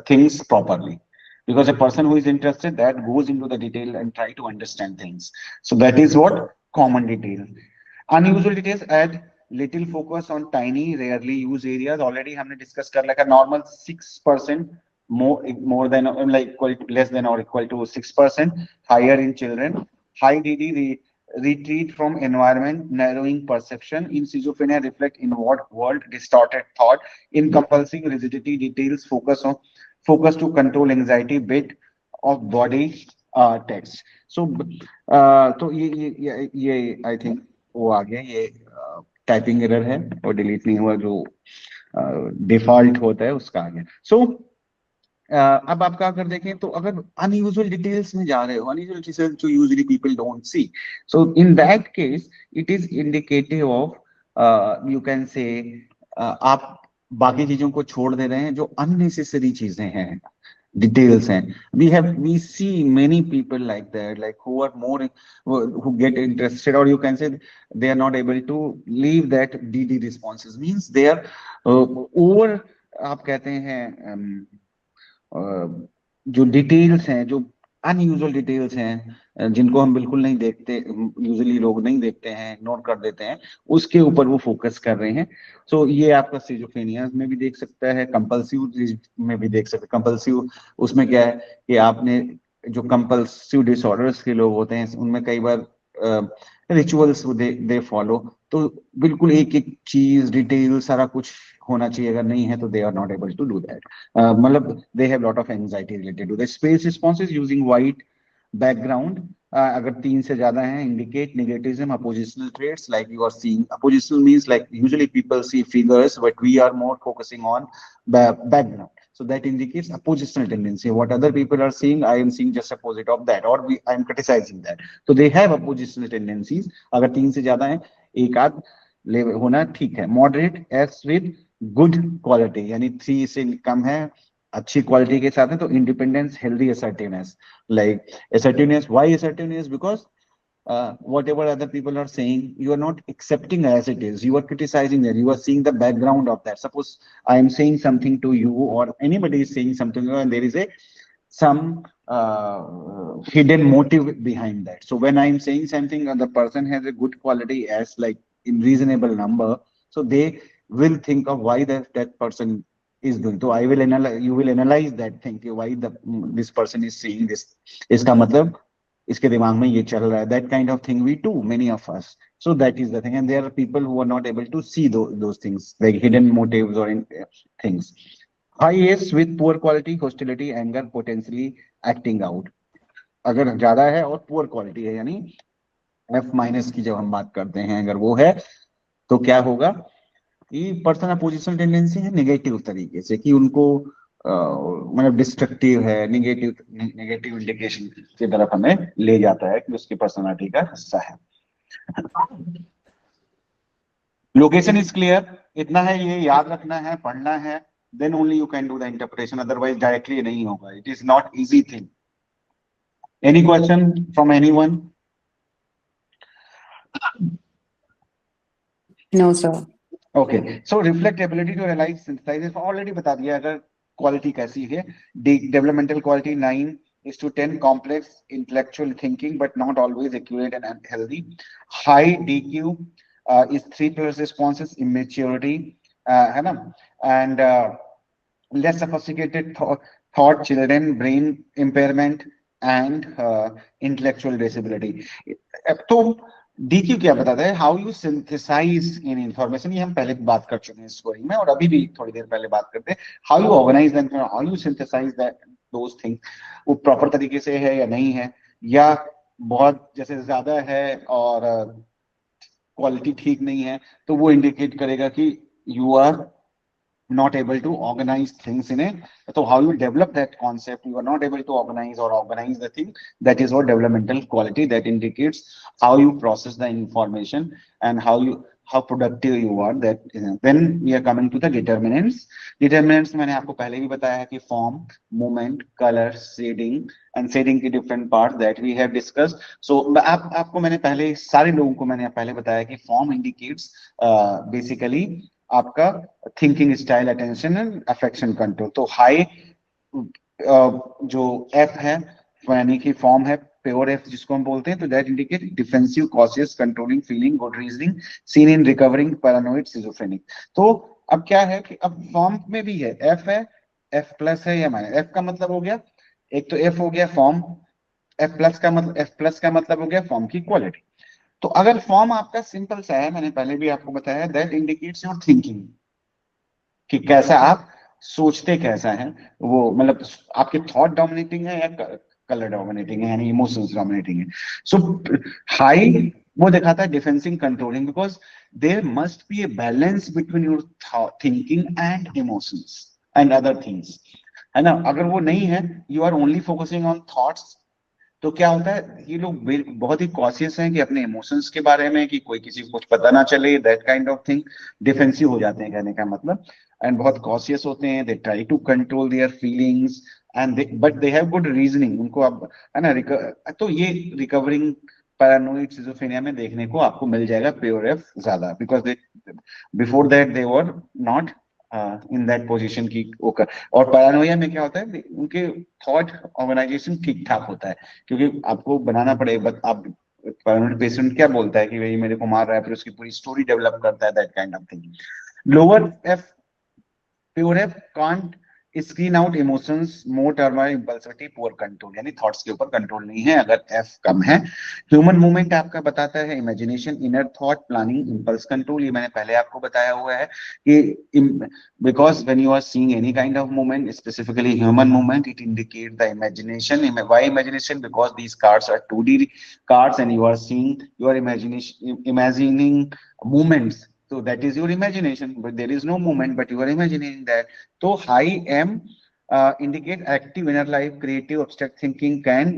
things properly, because a person who is interested that goes into the detail and try to understand things. So that is what common detail. Unusual details add little focus on tiny rarely used areas, already हमने discuss कर रखा, normal 6% more than like equal to, less than or equal to 6%, higher in children. High DD retreat from environment, narrowing perception. In schizophrenia reflect inward world, distorted thought. In compulsive rigidity, details focus to control anxiety, bit of body text. So तो ये I think वो आ गया, ये टाइपिंग एरर है और डिलीट नहीं हुआ, जो डिफॉल्ट होता है उसका आ गया। सो अब आपका अगर देखें तो अगर अनयूजुअल डिटेल्स में जा रहे हो, अनयूजुअल डिटेल्स जो usually people don't see, so in that case it is indicative of you can से आप बाकी चीजों को छोड़ दे रहे हैं जो अननेसेसरी चीजें हैं, डिटेल्स हैं। we see many people like that, like who are more who get interested, or you can say they are not able to leave that DD responses, means they are over, आप कहते हैं जो डिटेल्स हैं, जो अनयूजुअल डिटेल्स हैं, जिनको हम बिल्कुल नहीं देखते, यूजुअली लोग नहीं देखते हैं, इग्नोर कर देते हैं, उसके ऊपर वो फोकस कर रहे हैं। सो ये आपका सिजोफ्रेनिया में भी देख सकता है, कंपल्सिव में भी देख सकते हैं। कंपल्सिव उसमें क्या है कि आपने जो कंपल्सिव डिसऑर्डर्स के लोग होते हैं उनमें कई बार रिचुअल्स दे फॉलो, तो बिल्कुल एक एक चीज डिटेल सारा कुछ होना चाहिए, अगर नहीं है तो they are not able to do that. मतलब they have lot of anxiety related to the space responses using white background. अगर 3 से ज्यादा हैं, indicate negativism, oppositional traits, like you are seeing oppositional means like usually people see figures but we are more focusing on background, so that indicates oppositional tendency. What other people are seeing, I am seeing just opposite of that, or I am criticizing that. So they have oppositional tendencies. अगर 3 से ज्यादा है, एक आध लेवल होना ठीक है। Moderate S with good quality, यानी 3 से कम है, अच्छी क्वालिटी के साथ है, तो independence, healthy assertiveness, like assertiveness. Why assertiveness? Because whatever other people are saying, you are not accepting as it is, you are criticizing that, you are seeing the background of that. Suppose I am saying something to you, or anybody is saying something to you, and there is some hidden motive behind that. So when I'm saying something and the person has a good quality as like in reasonable number, so they will think of why that person is doing. So I will analyze, you will analyze that thing कि why this person is saying this. इसका मतलब इसके दिमाग में ये चल रहा है. That kind of thing we do, many of us. So that is the thing, and there are people who are not able to see those things like hidden motives or things. High is with poor quality, hostility, anger, potentially acting out. अगर ज्यादा है और पुअर क्वालिटी है यानी F माइनस की जब हम बात करते हैं अगर वो है तो क्या होगा कि पर्सन अपोजिशन टेंडेंसी है नेगेटिव तरीके से कि उनको मतलब डिस्ट्रक्टिव है, नेगेटिव इंडिकेशन की तरफ हमें ले जाता है कि उसकी पर्सनालिटी का हिस्सा है. लोकेशन इज क्लियर, इतना है, ये याद रखना है, पढ़ना है, then only you can do the interpretation, otherwise directly नहीं होगा. It is not easy thing. Any question from anyone? No, sir. Okay, so reflect ability to realize, synthesize, already बता दिया अगर quality कैसी है. Developmental quality 9 is to 10, complex intellectual thinking but not always accurate and unhealthy. High DQ is 3 plus responses, immaturity, है ना, and less sophisticated thought, children, brain impairment and intellectual disability. तो DQ क्या बताता है? How you synthesise in information. ये हम पहले बात कर चुके हैं स्कोरिंग में और अभी भी थोड़ी देर पहले बात करते हैं. How you organise them, how you synthesise that those things, वो प्रॉपर तरीके से है या नहीं है, या बहुत जैसे ज्यादा है और क्वालिटी ठीक नहीं है तो वो इंडिकेट करेगा कि you are not able to organize things in it. So how you develop that concept, you are not able to organize the thing, that is what developmental quality, that indicates how you process the information and how productive you are. That then we are coming to the determinants. Determinants मैंने आपको पहले भी बताया है कि form, movement, color, shading and shading की different parts that we have discussed. So आपको मैंने पहले सारे लोगों को मैंने पहले बताया कि form indicates basically आपका thinking style, attention and affection control. तो हाई जो एफ है यानी कि फॉर्म है प्योर एफ जिसको हम बोलते हैं, तो that indicate defensive, cautious, controlling, feeling, good reasoning, seen in recovering, paranoid, schizophrenic. तो अब क्या है कि अब फॉर्म में भी है, एफ है, एफ प्लस है या माइनस. एफ का मतलब हो गया, एक तो एफ हो गया फॉर्म, एफ प्लस का मतलब हो गया फॉर्म की क्वालिटी. तो अगर फॉर्म आपका सिंपल सा है, मैंने पहले भी आपको बताया, दैट इंडिकेट्स योर थिंकिंग, कि कैसा आप सोचते कैसा है, वो मतलब आपके थॉट डोमिनेटिंग है या कलर डोमिनेटिंग है यानी इमोशंस डोमिनेटिंग है. सो हाई वो दिखाता है defensing, controlling, because there must be a balance between your thinking and emotions and other things, है ना. अगर वो नहीं है, you are only focusing on thoughts, तो क्या होता है, ये लोग बहुत ही कॉशियस हैं कि अपने इमोशंस के बारे में, कि कोई किसी को कुछ पता ना चले, that kind of thing. Defensive हो जाते हैं कहने का मतलब, एंड बहुत कॉशियस होते हैं. They try to control their feelings and but they have good reasoning. उनको अब है ना तो ये रिकवरिंग, पैरानोइड, सिजोफ्रेनिया में देखने को आपको मिल जाएगा प्योर एफ ज्यादा, because they before that they were not in that position की ओकर. और पैरानोइया में क्या होता है, उनके थॉट ऑर्गेनाइजेशन ठीक ठाक होता है, क्योंकि आपको बनाना पड़ेगा. आप पैरानोइड पेशेंट क्या बोलता है कि भाई मेरे को मार रहा है, फिर उसकी पूरी स्टोरी डेवलप करता है, that kind of thing. Lower F, pure F can't screen out emotions, more turmoil, impulsivity, poor control, यानी थॉट्स के ऊपर कंट्रोल नहीं है अगर एफ कम है. ह्यूमन मूवमेंट आपका बताता है imagination, inner thought, planning, impulse control. ये मैंने पहले आपको बताया हुआ है कि because when you are seeing any kind of movement, specifically human movement, it indicate the imagination. Why imagination? Because these cards are 2D cards and you are seeing, you are imagining movements. So that is your imagination, but there is no movement, but you are imagining that. So high M indicate active inner life, creative, abstract thinking, can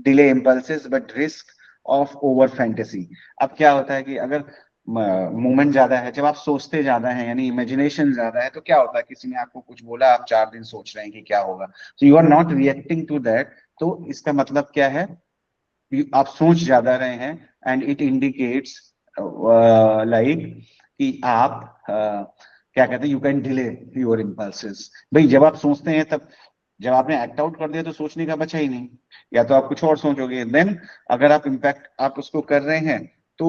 delay impulses, but risk of over fantasy. अब क्या होता है कि अगर मूवमेंट ज्यादा है, जब आप सोचते ज्यादा हैं यानी इमेजिनेशन ज्यादा है, तो क्या होता है, किसी ने आपको कुछ बोला, आप 4 दिन सोच रहे हैं कि क्या होगा, so you are not reacting to that. तो इसका मतलब क्या है, आप सोच ज्यादा रहे हैं, and it indicates like कि आप क्या कहते हैं, you can delay your impulses. भाई जब आप सोचते हैं तब जब आपने एक्ट आउट कर दिया तो सोचने का बचा ही नहीं, या तो आप कुछ और सोचोगे। देन अगर आप इम्पैक्ट आप उसको कर रहे हैं तो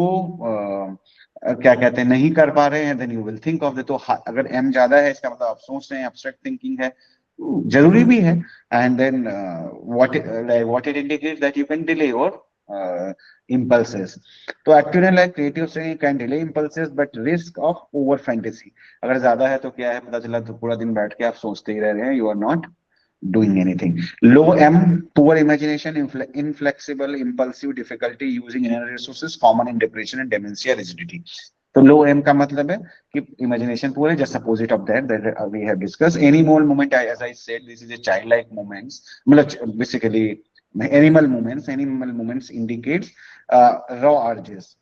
क्या कहते हैं नहीं कर पा रहे हैं, then you will think of the, तो अगर एम ज्यादा है इसका मतलब आप सोच रहे हैं, एब्स्ट्रैक्ट थिंकिंग है, जरूरी भी है। And then what it indicates that you can delay और impulses. तो एक्टिव लाइक क्रिएटिव से can delay impulses but risk of over fantasy. अगर ज्यादा है तो क्या है, पता चला तो पूरा दिन बैठ के आप सोचते ही रह रहे हैं, you are not doing anything. Low M, poor imagination, inflexible, impulsive, difficulty using inner resources, common in depression and dementia, rigidity. तो लो एम का मतलब है कि इमेजिनेशन पूरे, just opposite of that we have discuss. Animal moment, as I said, this is a child like moments, मतलब basically animal moments indicates raw urges,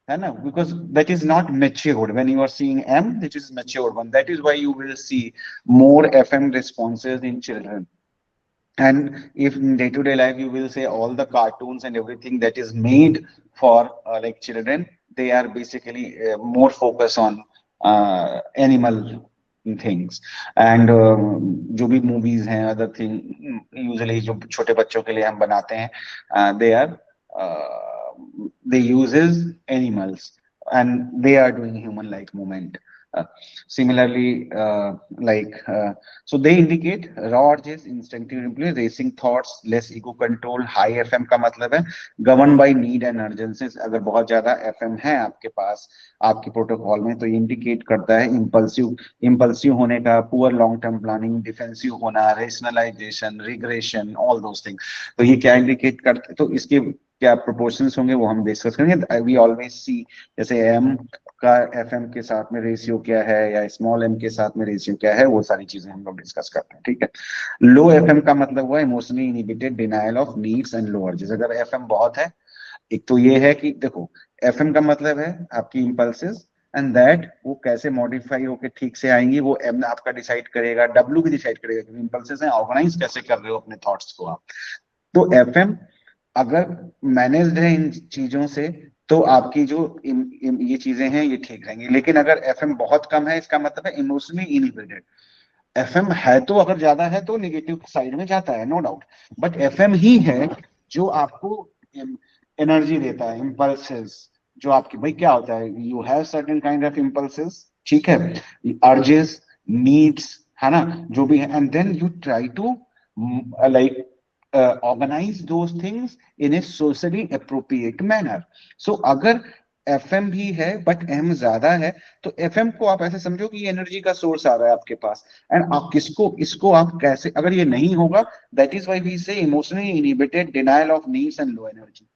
है ना, because that is not matured. When you are seeing M, which is matured one, that is why you will see more FM responses in children. And if in day-to-day life you will say all the cartoons and everything that is made for like children, they are basically more focused on animal things. And जो भी movies हैं, other thing, usually जो छोटे बच्चों के लिए हम बनाते हैं, they are they uses animals and they are doing human-like movement. Similarly, so they indicate raw urges, instinctive impulse, racing thoughts, less ego control. High FM का मतलब है governed by need and urgencies. अगर बहुत ज्यादा FM है आपके पास आपके प्रोटोकॉल में, तो ये इंडिकेट करता है impulsive होने का, poor long term planning, defensive होना, rationalization, regression, all those things. तो ये क्या इंडिकेट करते, तो इसके क्या प्रोपोर्शंस होंगे वो हम डिस्कस करेंगे। वी ऑलवेज सी जैसे एम का एफएम के साथ में रेशियो क्या है या स्मॉल एम के साथ में रेशियो क्या है, वो सारी चीजें हम लोग डिस्कस करते हैं, ठीक है। लो एफएम का मतलब हुआ emotionally inhibited, denial of needs and low urges. अगर एफएम बहुत है, एक तो ये है कि देखो एफएम का मतलब है आपकी इंपल्सेस, एंड दैट वो कैसे मॉडिफाई होके ठीक से आएंगी वो एम आपका डिसाइड करेगा, डब्ल्यू भी डिसाइड करेगा कि इंपल्सेस हैं, ऑर्गेनाइज कैसे कर रहे हो अपने थॉट्स को आप। तो एफएम अगर मैनेज्ड है इन चीजों से तो आपकी जो ये चीजें हैं ये ठीक रहेंगी। लेकिन अगर एफएम बहुत कम है, इसका मतलब है इमोशनली इनहिबिटेड। एफएम है तो अगर ज्यादा है तो नेगेटिव साइड में जाता है, नो डाउट, बट एफएम ही है जो आपको एनर्जी देता है, इम्पल्सेस जो आपकी, भाई क्या होता है, you have certain kind of impulses, ठीक है, अर्जेस, नीड्स, है ना, जो भी है, and then you try to like organize those things in a socially appropriate manner. So अगर FM भी है बट M ज्यादा है तो FM को आप ऐसे समझो कि ये एनर्जी का सोर्स आ रहा है आपके पास, एंड आप इसको आप कैसे, अगर ये नहीं होगा, दैट इज व्हाई वी से emotionally inhibited, denial of needs and low energy.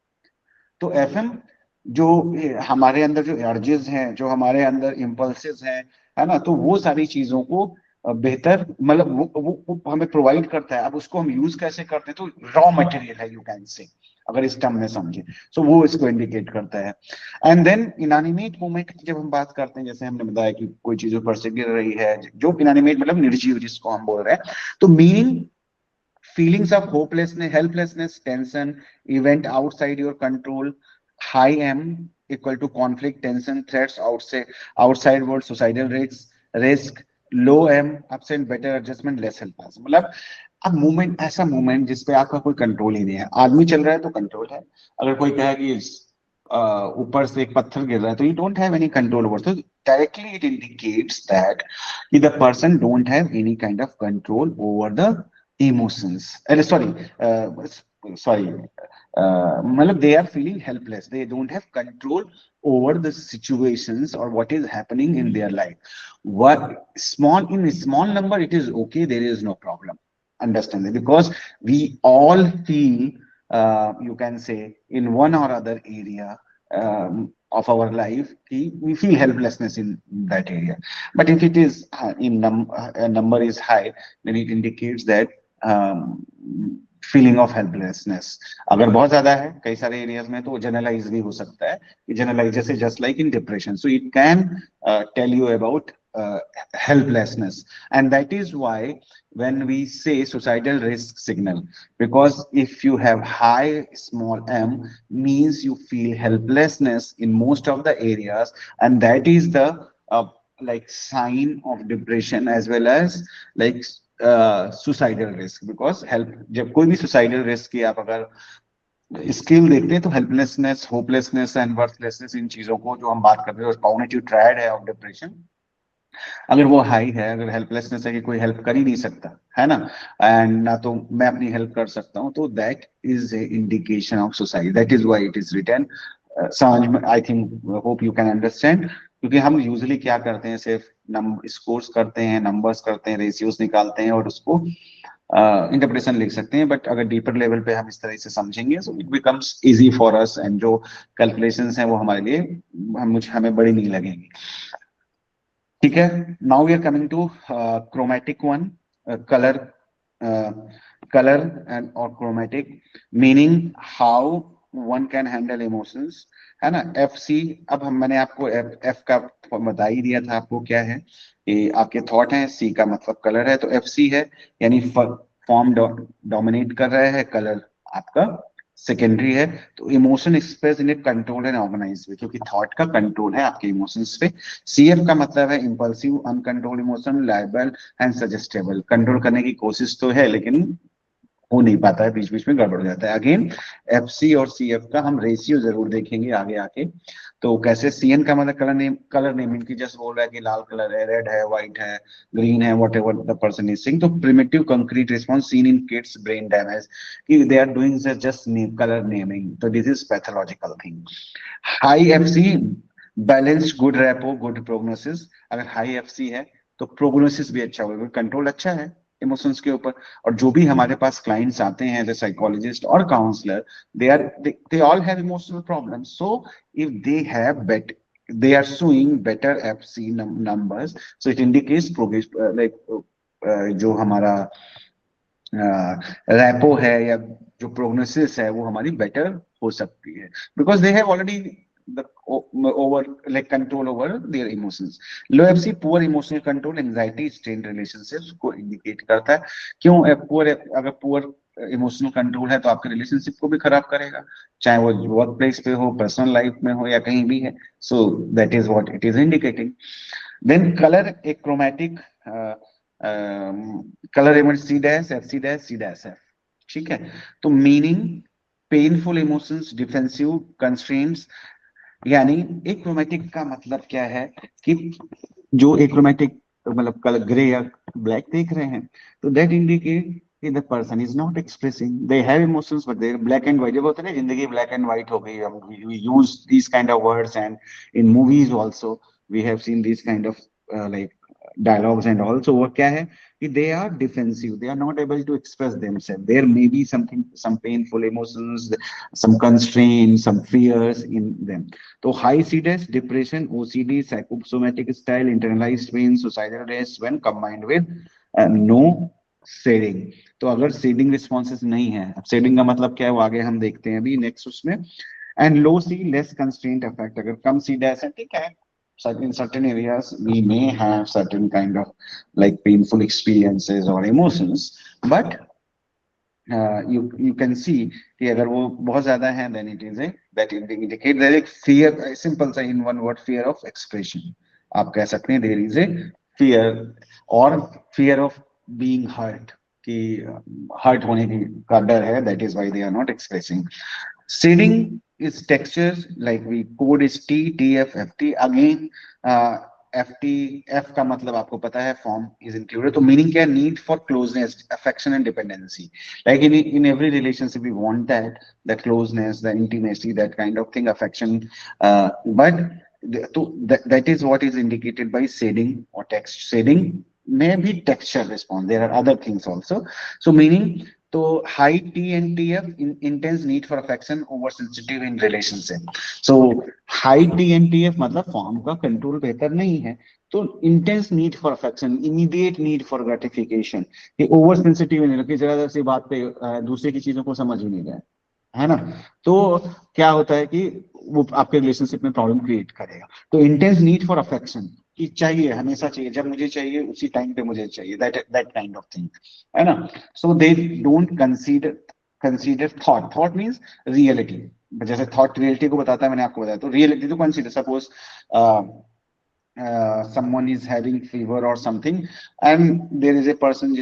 तो FM जो हमारे अंदर जो अर्जेस हैं, जो हमारे अंदर इम्पल्सेस हैं, है ना, तो वो सारी चीजों को बेहतर मतलब वो हमें प्रोवाइड करता है। अब उसको हम यूज कैसे करते हैं, तो रॉ मटेरियल है, यू कैन से, अगर इस टर्म में समझे, सो वो इसको इंडिकेट करता है। एंड देन इनएनिमेट मूवमेंट की जब हम बात करते हैं, जैसे हमने बताया कि कोई चीज ऊपर से गिर रही है, जो इनएनिमेट मतलब निर्जीव जिसको हम बोल रहे हैं, तो meaning feelings of hopelessness, helplessness, tension, event outside your control. High M equal to conflict, tension, threats outside world, suicidal risk. Low M absent, better adjustment, less helpless. मतलब अब मूवमेंट, ऐसा मूवमेंट जिसपे आपका कोई कंट्रोल ही नहीं है। आदमी चल रहा है तो कंट्रोल है, अगर कोई कहे कि ऊपर से एक पत्थर गिर रहा है तो you don't have any control over, तो डायरेक्टली इट इंडिकेट्स दैट कि the person don't have any kind of control over the emotions, sorry, मतलब they are feeling helpless, they don't have control over the situations or what is happening in their life. What in a small number it is okay, there is no problem, understand that, because we all feel you can say in one or other area of our life, we feel helplessness in that area. But if it is a number is high, then it indicates that feeling of helplessness. अगर बहुत ज्यादा है कई सारे एरियाज में तो वो जनरलाइज भी हो सकता है, जनरलाइज जैसे just like in depression, so it can tell you about helplessness, and that is why when we say suicidal risk signal, because if you have high small m means you feel helplessness in most of the areas, and that is the like sign of depression as well as like suicidal risk, because help, जब कोई भी सुसाइडल रिस्क की आप अगर स्किल देखते हैं तो हेल्पलेसनेस, होपलेसनेस एंड वर्थलेसनेस, इन चीजों को जो हम बात कर रहे हैं, कॉग्निटिव ट्रायड है ऑफ डिप्रेशन, अगर वो हाई है, अगर हेल्पलेसनेस है कि कोई हेल्प कर ही नहीं सकता है ना, एंड ना तो मैं अपनी हेल्प कर सकता हूँ, तो that is a indication of suicide, that is why it is written. समझ में, I think, hope you can understand, क्योंकि हम यूजुअली क्या करते हैं, सिर्फ स्कोर्स करते हैं, नंबर्स करते हैं, रेशियोज निकालते हैं और उसको इंटरप्रिटेशन लिख सकते हैं, बट अगर डीपर लेवल पे हम इस तरह से समझेंगे so it becomes easy for us, and जो कैलकुलेशंस हैं वो हमारे लिए हमें बड़ी नहीं लगेंगी। ठीक है, now we are coming to chromatic one, colour, colour and achromatic, meaning how one can handle emotions, है ना। एफ सी, अब मैंने आपको एफ का बता ही दिया था आपको क्या है, ये आपके थॉट हैं, सी का मतलब कलर है, तो एफ सी है, यानी फॉर्म डोमिनेट कर रहा है, कलर आपका सेकेंडरी है। तो emotion express in a control and organise way, क्योंकि थॉट का कंट्रोल है आपके इमोशंस पे। सीएफ का मतलब है impulsive, uncontrolled emotion, liable and suggestible, control करने की कोशिश तो है लेकिन हो नहीं पाता है, बीच बीच में गड़बड़ हो जाता है। अगेन एफसी और सीएफ का हम रेशियो जरूर देखेंगे आगे आके। तो कैसे, सीएन का मतलब कलर नेमिंग की, जस्ट बोल रहा है कि लाल कलर है, रेड है, व्हाइट है, ग्रीन है, whatever the person is seeing. तो primitive concrete response seen in kids brain damage, कि they are doing just colour naming, तो this is pathological thing. High FC, balanced, good rapport, good prognosis, अगर हाई एफसी है तो प्रोग्नोसिस भी अच्छा होगा, कंट्रोल अच्छा है इमोशंस के ऊपर। और जो भी हमारे पास क्लाइंट्स आते हैं, एज साइकोलॉजिस्ट और counsellor, they all have emotional problems, so if they have they are showing better FC numbers, so it indicates progress, जो हमारा रैपो है या जो प्रोग्नोसिस है वो हमारी बेटर हो सकती है, because they have already the over like control over their emotions. Low FC, poor emotional control, anxiety, strain relationships को इंडिकेट करता है। क्यों पुअर, अगर पुअर इमोशनल कंट्रोल है तो आपके रिलेशनशिप को भी खराब करेगा, चाहे वो वर्क प्लेस पे हो, पर्सनल लाइफ में हो या कहीं भी है। So that is what it is indicating. Then colour, achromatic colour image C dash F, C dash, C dash F, ठीक है। तो meaning painful emotions, defensive, constraints, यानी एक्रोमैटिक का मतलब क्या है कि जो एक्रोमैटिक मतलब कलर ग्रे या ब्लैक देख रहे हैं, तो दैट इंडिकेट कि the person is not expressing, they have emotions but they black and white. जब होता है ना जिंदगी ब्लैक एंड व्हाइट हो गई, हम we use this kind of words and in movies also we have seen this kind of like dialogues and also वो क्या है कि they are defensive, they are not able to express themselves, there may be something, some painful emotions, some constraints, some fears in them. तो high CDS, depression, OCD, psychosomatic style, internalized pain, suicidal race when combined with no shading. तो अगर शेडिंग रिस्पॉन्सेस नहीं है, अब शेडिंग का मतलब क्या है वो आगे हम देखते हैं अभी नेक्स्ट उसमें। And low C, less constraint effect, अगर कम सी डैश है, ठीक है, in certain areas we may have certain kind of like painful experiences or emotions, but you can see कि अगर वो बहुत ज्यादा है then it is a that indicate there is fear, simple सा in one word, fear of expression आप कह सकते हैं, there is a fear और fear of being hurt, कि hurt होने की का डर है, that is why they are not expressing. Shading is textures, like we code is T, TF, FT. Again, FT, F का मतलब आपको पता है form is included. तो meaning क्या है? Need for closeness, affection and dependency. Like in every relationship we want that closeness, the intimacy, that kind of thing, affection. But that is what is indicated by shading or text. Shading may be texture response. There are other things also. So meaning, तो high tea and T F, intense need for affection, over sensitive in relationship. So high tea and T F मतलब फॉर्म का कंट्रोल बेहतर नहीं है, तो intense need for affection, immediate need for gratification, ये ओवर सेंसिटिव नहीं रखी, जरा सी बात पे दूसरे की चीजों को समझ ही नहीं रहे, है ना। तो क्या होता है कि वो आपके रिलेशनशिप में प्रॉब्लम क्रिएट करेगा। तो इंटेंस नीड फॉर अफेक्शन, कि चाहिए, हमेशा चाहिए, जब मुझे चाहिए उसी टाइम पे मुझे चाहिए, दैट काइंड ऑफ थिंग, है ना। So they don't consider thought means reality, जैसे थॉट रियलिटी को बताता है, मैंने आपको बताया, तो रियलिटी तो consider, suppose someone is having fever or something and there is a person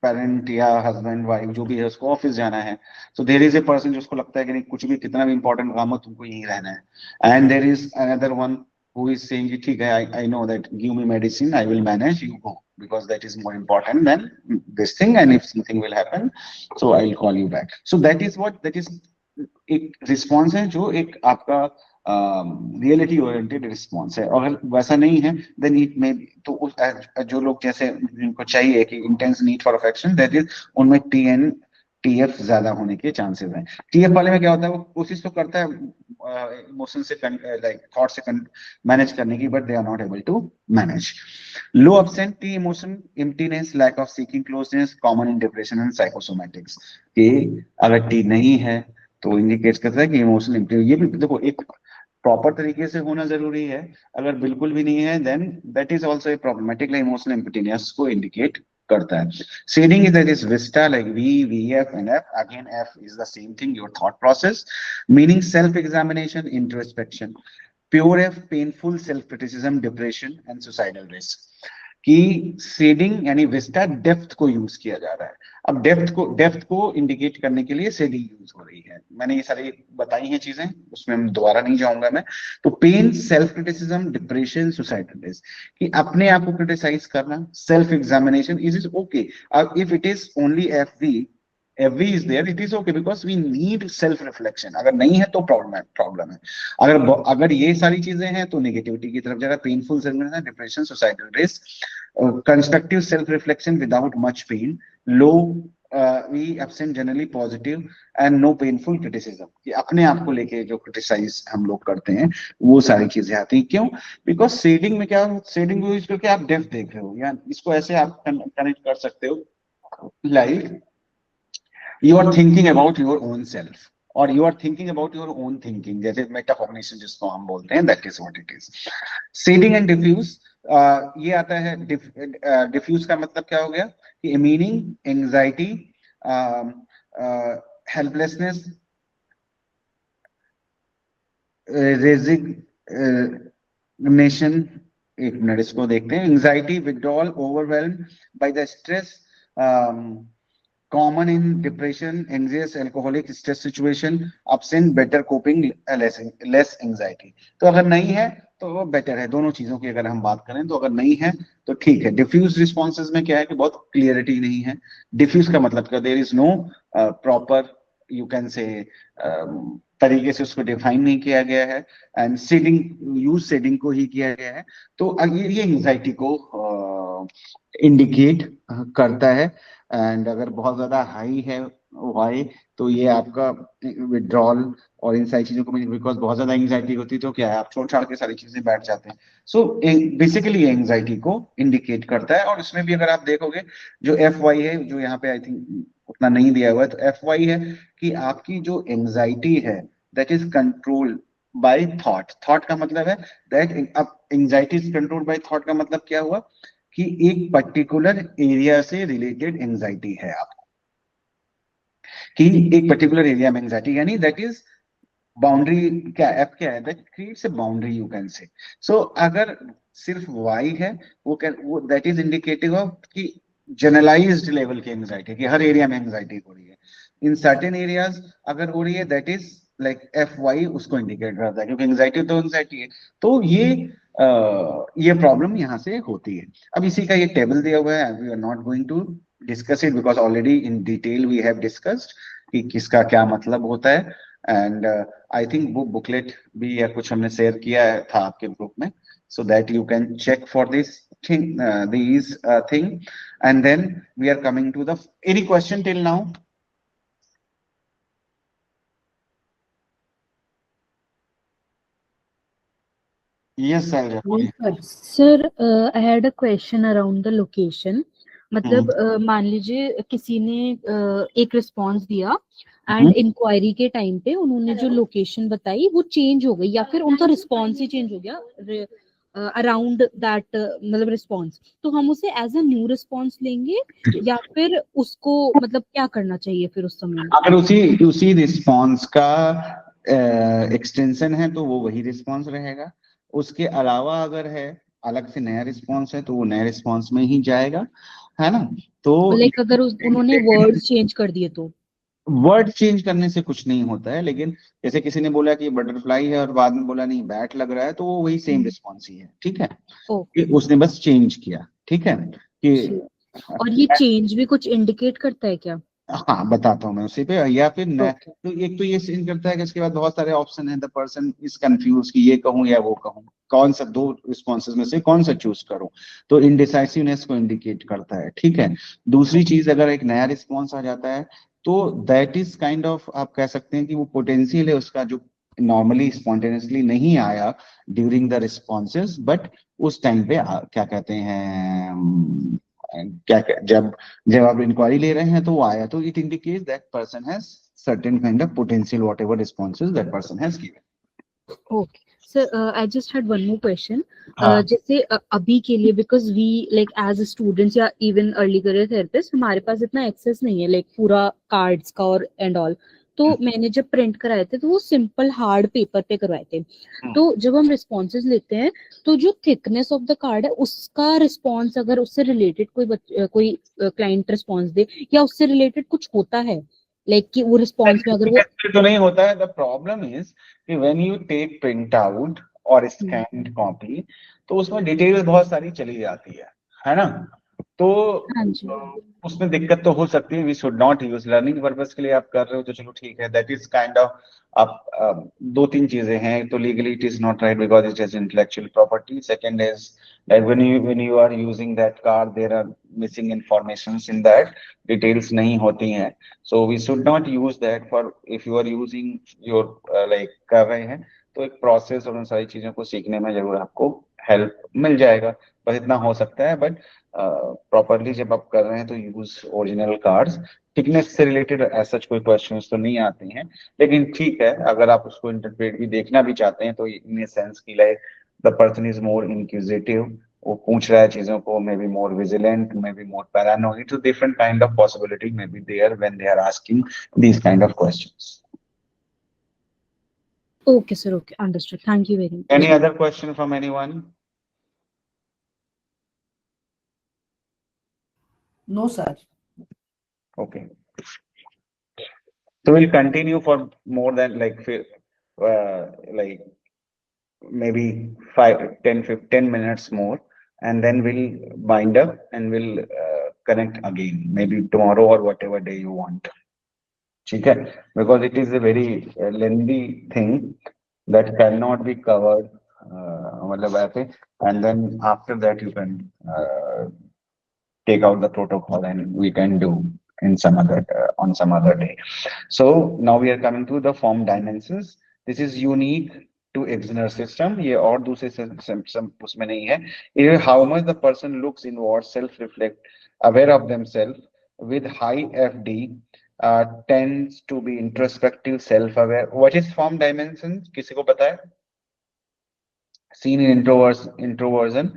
parent या हस्बैंड वाइफ जो भी है उसको ऑफिस जाना है, so there is a person जिसको लगता है कि नहीं कुछ भी कितना भी इंपॉर्टेंट काम हो तुमको यहीं रहना है, and there is another one who is saying कि ठीक है, I know that give me medicine, I will manage, you go because that is more important than this thing, and if something will happen so I'll call you back. So that is what, that is एक रिस्पॉन्स है जो एक आपका रियलिटी ओरिएंटेड रिस्पॉन्स है। अगर वैसा नहीं है देन इट में, तो जो लोग जैसे इनको चाहिए कि intense need for affection, that is उनमें टीएन टीएफ ज्यादा होने के चांसेस हैं। टीएफ वाले में क्या होता है, वो कोशिश तो करता है इमोशन से लाइक थॉट से मैनेज करने की, but they are not able to manage. Low absent T emotion, emptiness, lack of seeking closeness, common in depression and psychosomatics. कि अगर टी नहीं है तो इंडिकेट करता है कि इमोशनल एम्प्टी, ये भी देखो एक प्रॉपर तरीके से होना जरूरी है, अगर बिल्कुल भी नहीं है then that is also a problematic, like emotional emptiness को इंडिकेट करता है। Shading is that is vista like V, VF and F. Again, F is the same thing, your thought process, meaning self-examination, introspection. Pure F, painful self-criticism, depression and suicidal risk. कि शेडिंग यानी विस्टा डेप्थ को यूज किया जा रहा है। अब डेप्थ को इंडिकेट करने के लिए शेडिंग यूज हो रही है। मैंने ये सारी बताई हैं चीजें, उसमें दोबारा नहीं जाऊंगा मैं। तो pain, self criticism, depression, suicidal risk, कि अपने आप को क्रिटिसाइज करना, self examination, is okay. If it is only FV is there, it is okay because we need self reflection. अगर नहीं है तो प्रॉब्लम है। अगर ये सारी चीजें हैं तो नेगेटिविटी की तरफ जा रहा है। Painful self, depression, suicidal risk, constructive self reflection without much pain, low V absent generally positive and no painful criticism, कि अपने आप को लेके जो क्रिटिसाइज हम लोग करते हैं वो सारी चीजें आती हैं। क्यों? बिकॉज शेडिंग में क्या, शेडिंग यूज करके आप डेप्थ देख रहे हो, या इसको ऐसे आप कनेक्ट कर सकते हो like you are thinking about your own self or you are thinking about your own thinking, जैसे मेटाकॉग्निशन जिसको हम बोलते हैं, that is what it is. Shading and diffuse, ये आता है diffuse का मतलब क्या हो गया कि meaning, anxiety, helplessness, resignation, एक मिनट इसको देखते हैं। Anxiety, withdrawal, overwhelmed by the stress, common in depression, anxious, alcoholic, stress situation, absent, better coping, less anxiety. तो अगर नहीं है तो वो बेटर है। दोनों चीजों की अगर हम बात करें तो अगर नहीं है तो ठीक है। डिफ्यूज रिस्पॉन्सेज में क्या है कि बहुत क्लियरिटी नहीं है। डिफ्यूज का मतलब क्या, there is no proper, you can say तरीके से उसको डिफाइन नहीं किया गया है, एंड शेडिंग को ही किया गया है। तो ये एंजाइटी को इंडिकेट करता है। एंड अगर बहुत ज्यादा हाई है वाई, तो ये आपका विड्रॉल और इन सारी चीजों को, बिकॉज बहुत ज्यादा एंजाइटी होती है तो क्या है, आप छोड़ छाड़ के सारी चीजें बैठ जाते हैं। सो बेसिकली ये एंजाइटी को इंडिकेट करता है। और इसमें भी अगर आप देखोगे जो FY है, जो यहाँ पे आई थिंक उतना नहीं दिया हुआ है, तो FY है कि आपकी जो एंजाइटी है that is control by thought. Thought का मतलब है दैट, अब anxiety is control by thought का मतलब क्या हुआ कि एक पर्टिकुलर एरिया से रिलेटेड एंजाइटी है आपको, कि एक पर्टिकुलर एरिया में एंजाइटी, यानी दैट इज बाउंड्री। क्या एफ क्या है, that creates a boundary, you can say. So अगर सिर्फ वाई है वो दैट इज इंडिकेटिव ऑफ कि जनरलाइज्ड लेवल की एंजाइटी, कि हर एरिया में एंजाइटी हो रही है। इन सर्टेन एरियाज अगर हो रही है दैट इज लाइक FY उसको इंडिकेट करता है, क्योंकि एंजाइटी तो एंजाइटी है। तो ये प्रॉब्लम यहाँ से होती है। अब इसी का ये टेबल दिया हुआ है, we are not going to discuss it because already in detail we have discussed कि किसका क्या मतलब होता है। एंड आई थिंक वो बुकलेट भी या कुछ हमने शेयर किया था आपके ग्रुप में, so that you can check for this thing, these thing, and then we are coming to the any question till now? Yes sir. Sir I had a question around the location. मतलब मान लीजिए किसी ने एक रिस्पांस दिया एंड इंक्वायरी के टाइम पे उन्होंने जो लोकेशन बताई वो चेंज हो गई, या फिर उनका रिस्पांस ही चेंज हो गया अराउंड दैट मतलब रिस्पांस, तो हम उसे एज अ न्यू रिस्पांस लेंगे या फिर उसको मतलब क्या करना चाहिए फिर उस समय? अगर उसी रिस्पांस का एक्सटेंशन है तो वो वही रिस्पांस रहेगा। उसके अलावा अगर है अलग से नया रिस्पांस है तो वो नया रिस्पांस में ही जाएगा। है ना? तो लाइक अगर उन्होंने वर्ड्स चेंज कर दिए तो? वर्ड चेंज करने से कुछ नहीं होता है, लेकिन जैसे किसी ने बोला कि बटरफ्लाई है और बाद में बोला नहीं बैट लग रहा है, तो वो वही सेम रिस्पॉन्स ही है, ठीक है, कि ओके। उसने बस चेंज किया, ठीक है कि और ये चेंज भी कुछ इंडिकेट करता है क्या? हाँ बताता हूँ मैं उसी पे, या फिर न, ओके। तो एक तो ये सीन करता है कि इसके बाद बहुत सारे ऑप्शन है, द पर्सन इज कंफ्यूज कि ये कहूँ या वो कहूँ, कौन सा दो रिस्पॉन्सेज में से कौन सा चूज करूँ, तो इनडिसाइसिवनेस को इंडिकेट करता है, ठीक है। दूसरी चीज, अगर एक नया रिस्पॉन्स आ जाता है तो दैट इज काइंड ऑफ, आप कह सकते हैं कि वो पोटेंशियल है उसका जो नॉर्मली स्पॉन्टेनियसली नहीं आया ड्यूरिंग द रिस्पॉन्सेज, बट उस टाइम पे क्या कहते हैं, जब जब आप इंक्वायरी ले रहे हैं तो वो आया, तो it indicates that person has certain kind of potential whatever responses that person has given. Okay sir, I just had one more question. हाँ। जैसे अभी के लिए, because we like as students या इवन अर्ली करियर थेरेपिस्ट, हमारे पास इतना एक्सेस नहीं है लाइक पूरा कार्ड्स का और एंड ऑल। तो मैंने जब प्रिंट कराए थे तो वो सिंपल हार्ड पेपर पे करवाए थे। तो जब हम रिस्पॉन्सेज लेते हैं तो जो थिकनेस ऑफ द कार्ड है उसका रिस्पॉन्स, अगर उससे रिलेटेड कोई क्लाइंट रिस्पॉन्स दे या उससे रिलेटेड कुछ होता है, लाइक कि वो रिस्पॉन्स में अगर वो। तो नहीं होता है, द प्रॉब्लम इज कि when you take print out और स्कैन्ड कॉपी, तो उसमें डिटेल्स बहुत सारी चली जाती है ना? तो हाँ जी। उसमें दिक्कत तो हो सकती है। We should not use, learning purpose के लिए आप कर रहे हो तो चलो ठीक है, दैट इज काइंड ऑफ, आप दो तीन चीजें हैं, तो legally it is not right because it is intellectual property. Second is that when you are using that card, there are missing informations in that, details नहीं होती हैं, so we should not use that for, if you are using your like कर रहे हैं, तो एक प्रोसेस और उन सारी चीजों को सीखने में जरूर आपको हेल्प मिल जाएगा, बस इतना हो सकता है। बट प्रॉपरली जब आप कर रहे हैं तो यूज ओरिजिनल कार्ड्स। थिकनेस से रिलेटेड सच कोई क्वेश्चंस तो नहीं आते हैं, लेकिन ठीक है, अगर आप उसको इंटरप्रेट भी देखना भी चाहते हैं तो इन सेंस की like the person is more inquisitive, वो पूछ रहा है चीजों को, maybe more vigilant, maybe more paranoid, तो different kind of possibility maybe there when they are asking these kind of questions. Okay sir, okay, understood, thank you very much. Any other question from anyone? No, sir. Okay. So we'll continue for more than like maybe 10 minutes more, and then we'll wind up and we'll connect again, maybe tomorrow or whatever day you want. ठीक है? Because it is a very lengthy thing that cannot be covered, मतलब ऐसे, and then after that you can take out the protocol and we can do in some other on some other day. So now we are coming to the form dimensions. This is unique to external system. ये और दूसरे system उसमें नहीं है. ये how much the person looks inward, self-reflect, aware of themselves with high FD, tends to be introspective, self-aware. What is form dimensions? किसी को पता है? Seen in introversion,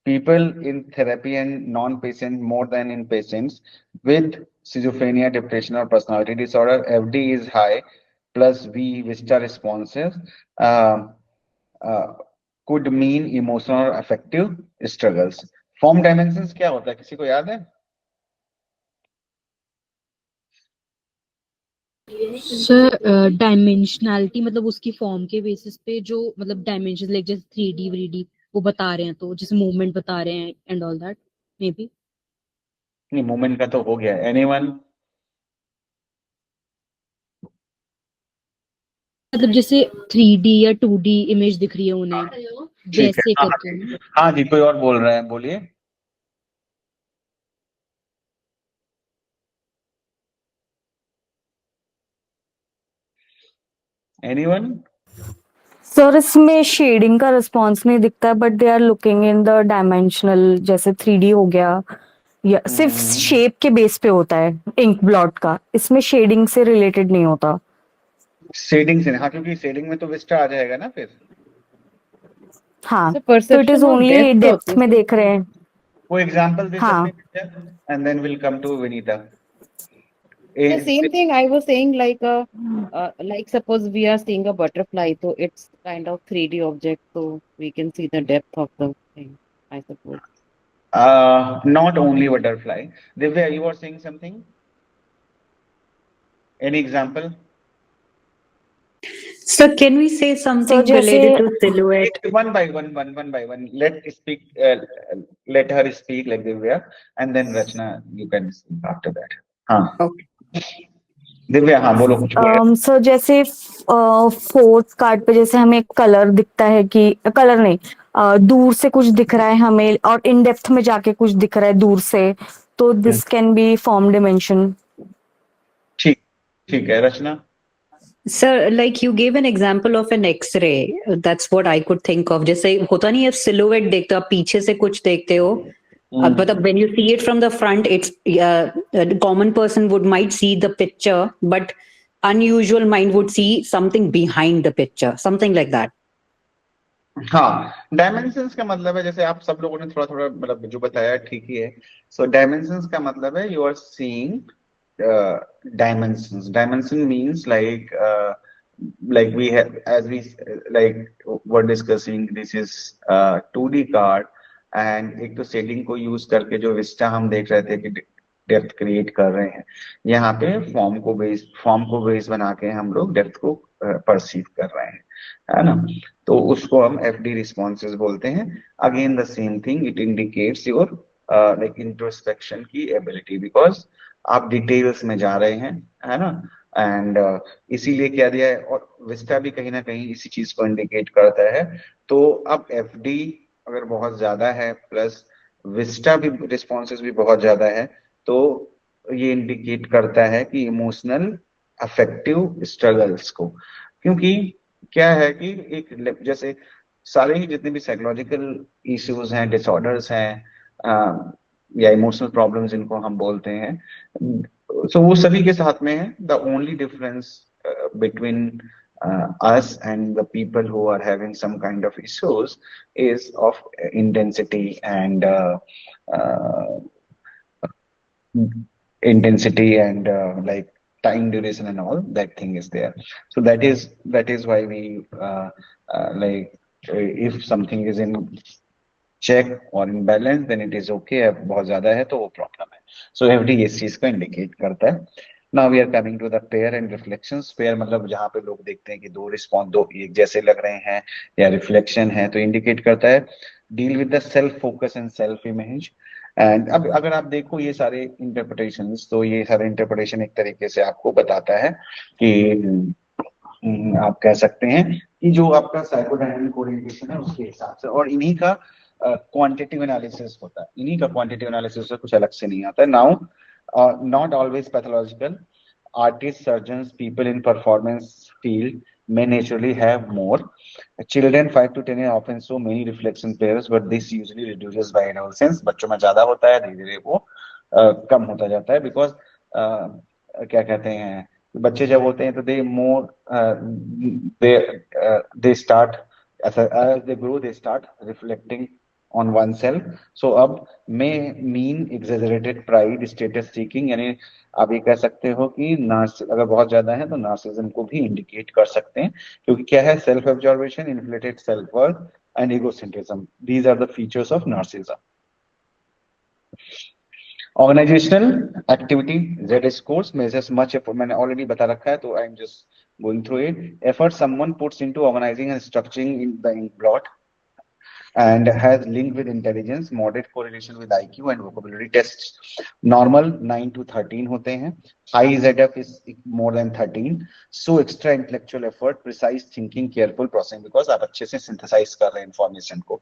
people in therapy and non-patient more than in patients with schizophrenia, depression, or personality disorder. FD is high, plus V Vista responses uh, uh, could mean emotional or affective struggles. Form dimensions क्या होता है? किसी को याद है? सर डायमेंशनैलिटी मतलब उसकी फॉर्म के बेसिस पे जो मतलब डायमेंशन, लाइक जैसे 3D व्रीडी वो बता रहे हैं, तो जैसे मूवमेंट बता रहे हैं and all that, may B. नहीं, मूवमेंट का तो हो गया। एनीवन? मतलब जैसे 3D या 2D इमेज दिख रही है उन्हें, ठीक है। वैसे हाँ करके जी, ना। हाँ जी, कोई और बोल रहे हैं, बोलिए। एनीवन? सर इसमें शेडिंग का रिस्पॉन्स नहीं दिखता है, but they are looking in the dimensional, जैसे 3D हो गया, या सिर्फ शेप के बेस पे होता है इंक ब्लॉट का, इसमें शेडिंग से रिलेटेड नहीं होता। शेडिंग से, हाँ, क्योंकि शेडिंग में तो विस्टा आ जाएगा ना फिर। हाँ, So तो it is perception of only depth depth होती में है। देख रहे हैं। वो एग्जांपल दे हाँ, सकते हैं, and then will come to Vinita. The same thing I was saying, like suppose we are seeing a butterfly, so it's kind of 3D object, so we can see the depth of the thing, I suppose. Not only butterfly. Divya, you were saying something? Any example? So can we say So something जैसे related to silhouette? One by one, one by one. Let her speak like Divya, and then Rachna, you can speak after that. हाँ, Okay. दिव्या, हाँ बोलो कुछ बोलो। सो जैसे फोर्थ कार्ड पे जैसे हमें कलर दिखता है कि कलर नहीं, दूर से कुछ दिख रहा है हमें और इन डेप्थ में जाके कुछ दिख रहा है दूर से, तो this can be form dimension. ठीक ठीक है रचना। So like you gave an example of an X-ray. That's what I could think of. जैसे होता नहीं है silhouette देखते हो आप पीछे से कुछ देखते हो. But when you see it from the front, it's a common person might see the picture, but unusual mind would see something behind the picture, something like that. हाँ, डायमेंशंस का मतलब है, जैसे आप सब लोगों ने थोड़ा थोड़ा मतलब जो बताया ठीक ही है. सो डायमेंशंस का मतलब है you are seeing dimensions. Dimension means like we have, as we like were discussing, this is 2D card, and एक तो शेडिंग को यूज करके जो विस्टा हम देख रहे थे कि डेप्थ क्रिएट कर रहे हैं, यहाँ पे फॉर्म को बेस बना के हम लोग डेप्थ को परसीव कर रहे हैं, है ना. तो उसको हम FD रिस्पॉन्सेज बोलते हैं. Again the same thing, it indicates your like introspection की एबिलिटी, बिकॉज आप डिटेल्स में जा रहे हैं, है ना. एंड इसीलिए क्या दिया है, और विस्टा भी कहीं ना कहीं इसी चीज को इंडिकेट करता है. तो अब FD अगर बहुत ज्यादा है प्लस विस्टा भी रिस्पॉन्सेज भी बहुत ज्यादा है, तो ये इंडिकेट करता है कि इमोशनल अफेक्टिव स्ट्रगल्स को. क्योंकि क्या है कि एक जैसे सारे ही जितने भी साइकोलॉजिकल इश्यूज हैं, डिसऑर्डर्स हैं, या इमोशनल प्रॉब्लम्स इनको हम बोलते हैं, सो वो सभी के साथ में है. The only difference between us and the people who are having some kind of issues is of intensity and like time duration and all that thing is there. So that is why we like if something is in check or in balance then it is okay. अब बहुत ज्यादा है तो वो प्रॉब्लम है. So FD इस चीज को इंडिकेट करता है. Now we are coming to the pair and reflections. Pair मतलब जहाँ पे लोग देखते हैं कि दो एक जैसे लग रहे हैं या रिफ्लेक्शन है, तो इंडिकेट करता है deal with the self focus and self image. And अब अगर आप देखो ये सारे इंटरप्रिटेशंस, तो ये सारे इंटरप्रिटेशन एक तरीके से आपको बताता है कि आप कह सकते हैं कि जो आपका साइकोडायनामिक ओरिएंटेशन है उसके हिसाब से, और इन्हीं का क्वांटिटेटिव एनालिसिस होता है. इन्हीं का क्वांटिटेटिव एनालिसिस से कुछ अलग से नहीं आता है. Now not always pathological. Artists, surgeons, people in performance field may naturally have more. Children 5 to 10 years often show many reflection pairs, but this usually reduces by adolescence. बच्चों में ज्यादा होता है, धीरे धीरे वो कम होता जाता है, because क्या कहते हैं, बच्चे जब होते हैं तो they start as they grow they start reflecting on oneself. So अब may mean exaggerated pride, status seeking, यानी आप ये कह सकते हो कि अगर बहुत ज्यादा है तो नार्सिज्म को भी इंडिकेट कर सकते हैं, क्योंकि क्या है, self absorption, inflated self worth and egocentrism, these are the features of narcissism. Organisational activity Z scores measures much effort, मैंने ऑलरेडी बता रखा है तो I am just going through it. Effort someone puts into organising and structuring in the ink and has linked with intelligence, moderate correlation with IQ and vocabulary tests. Normal 9 to 13 होते हैं. High ZF is more than 13. So extra intellectual effort, precise thinking, careful processing, because आप अच्छे से synthesize कर रहे हैं information को.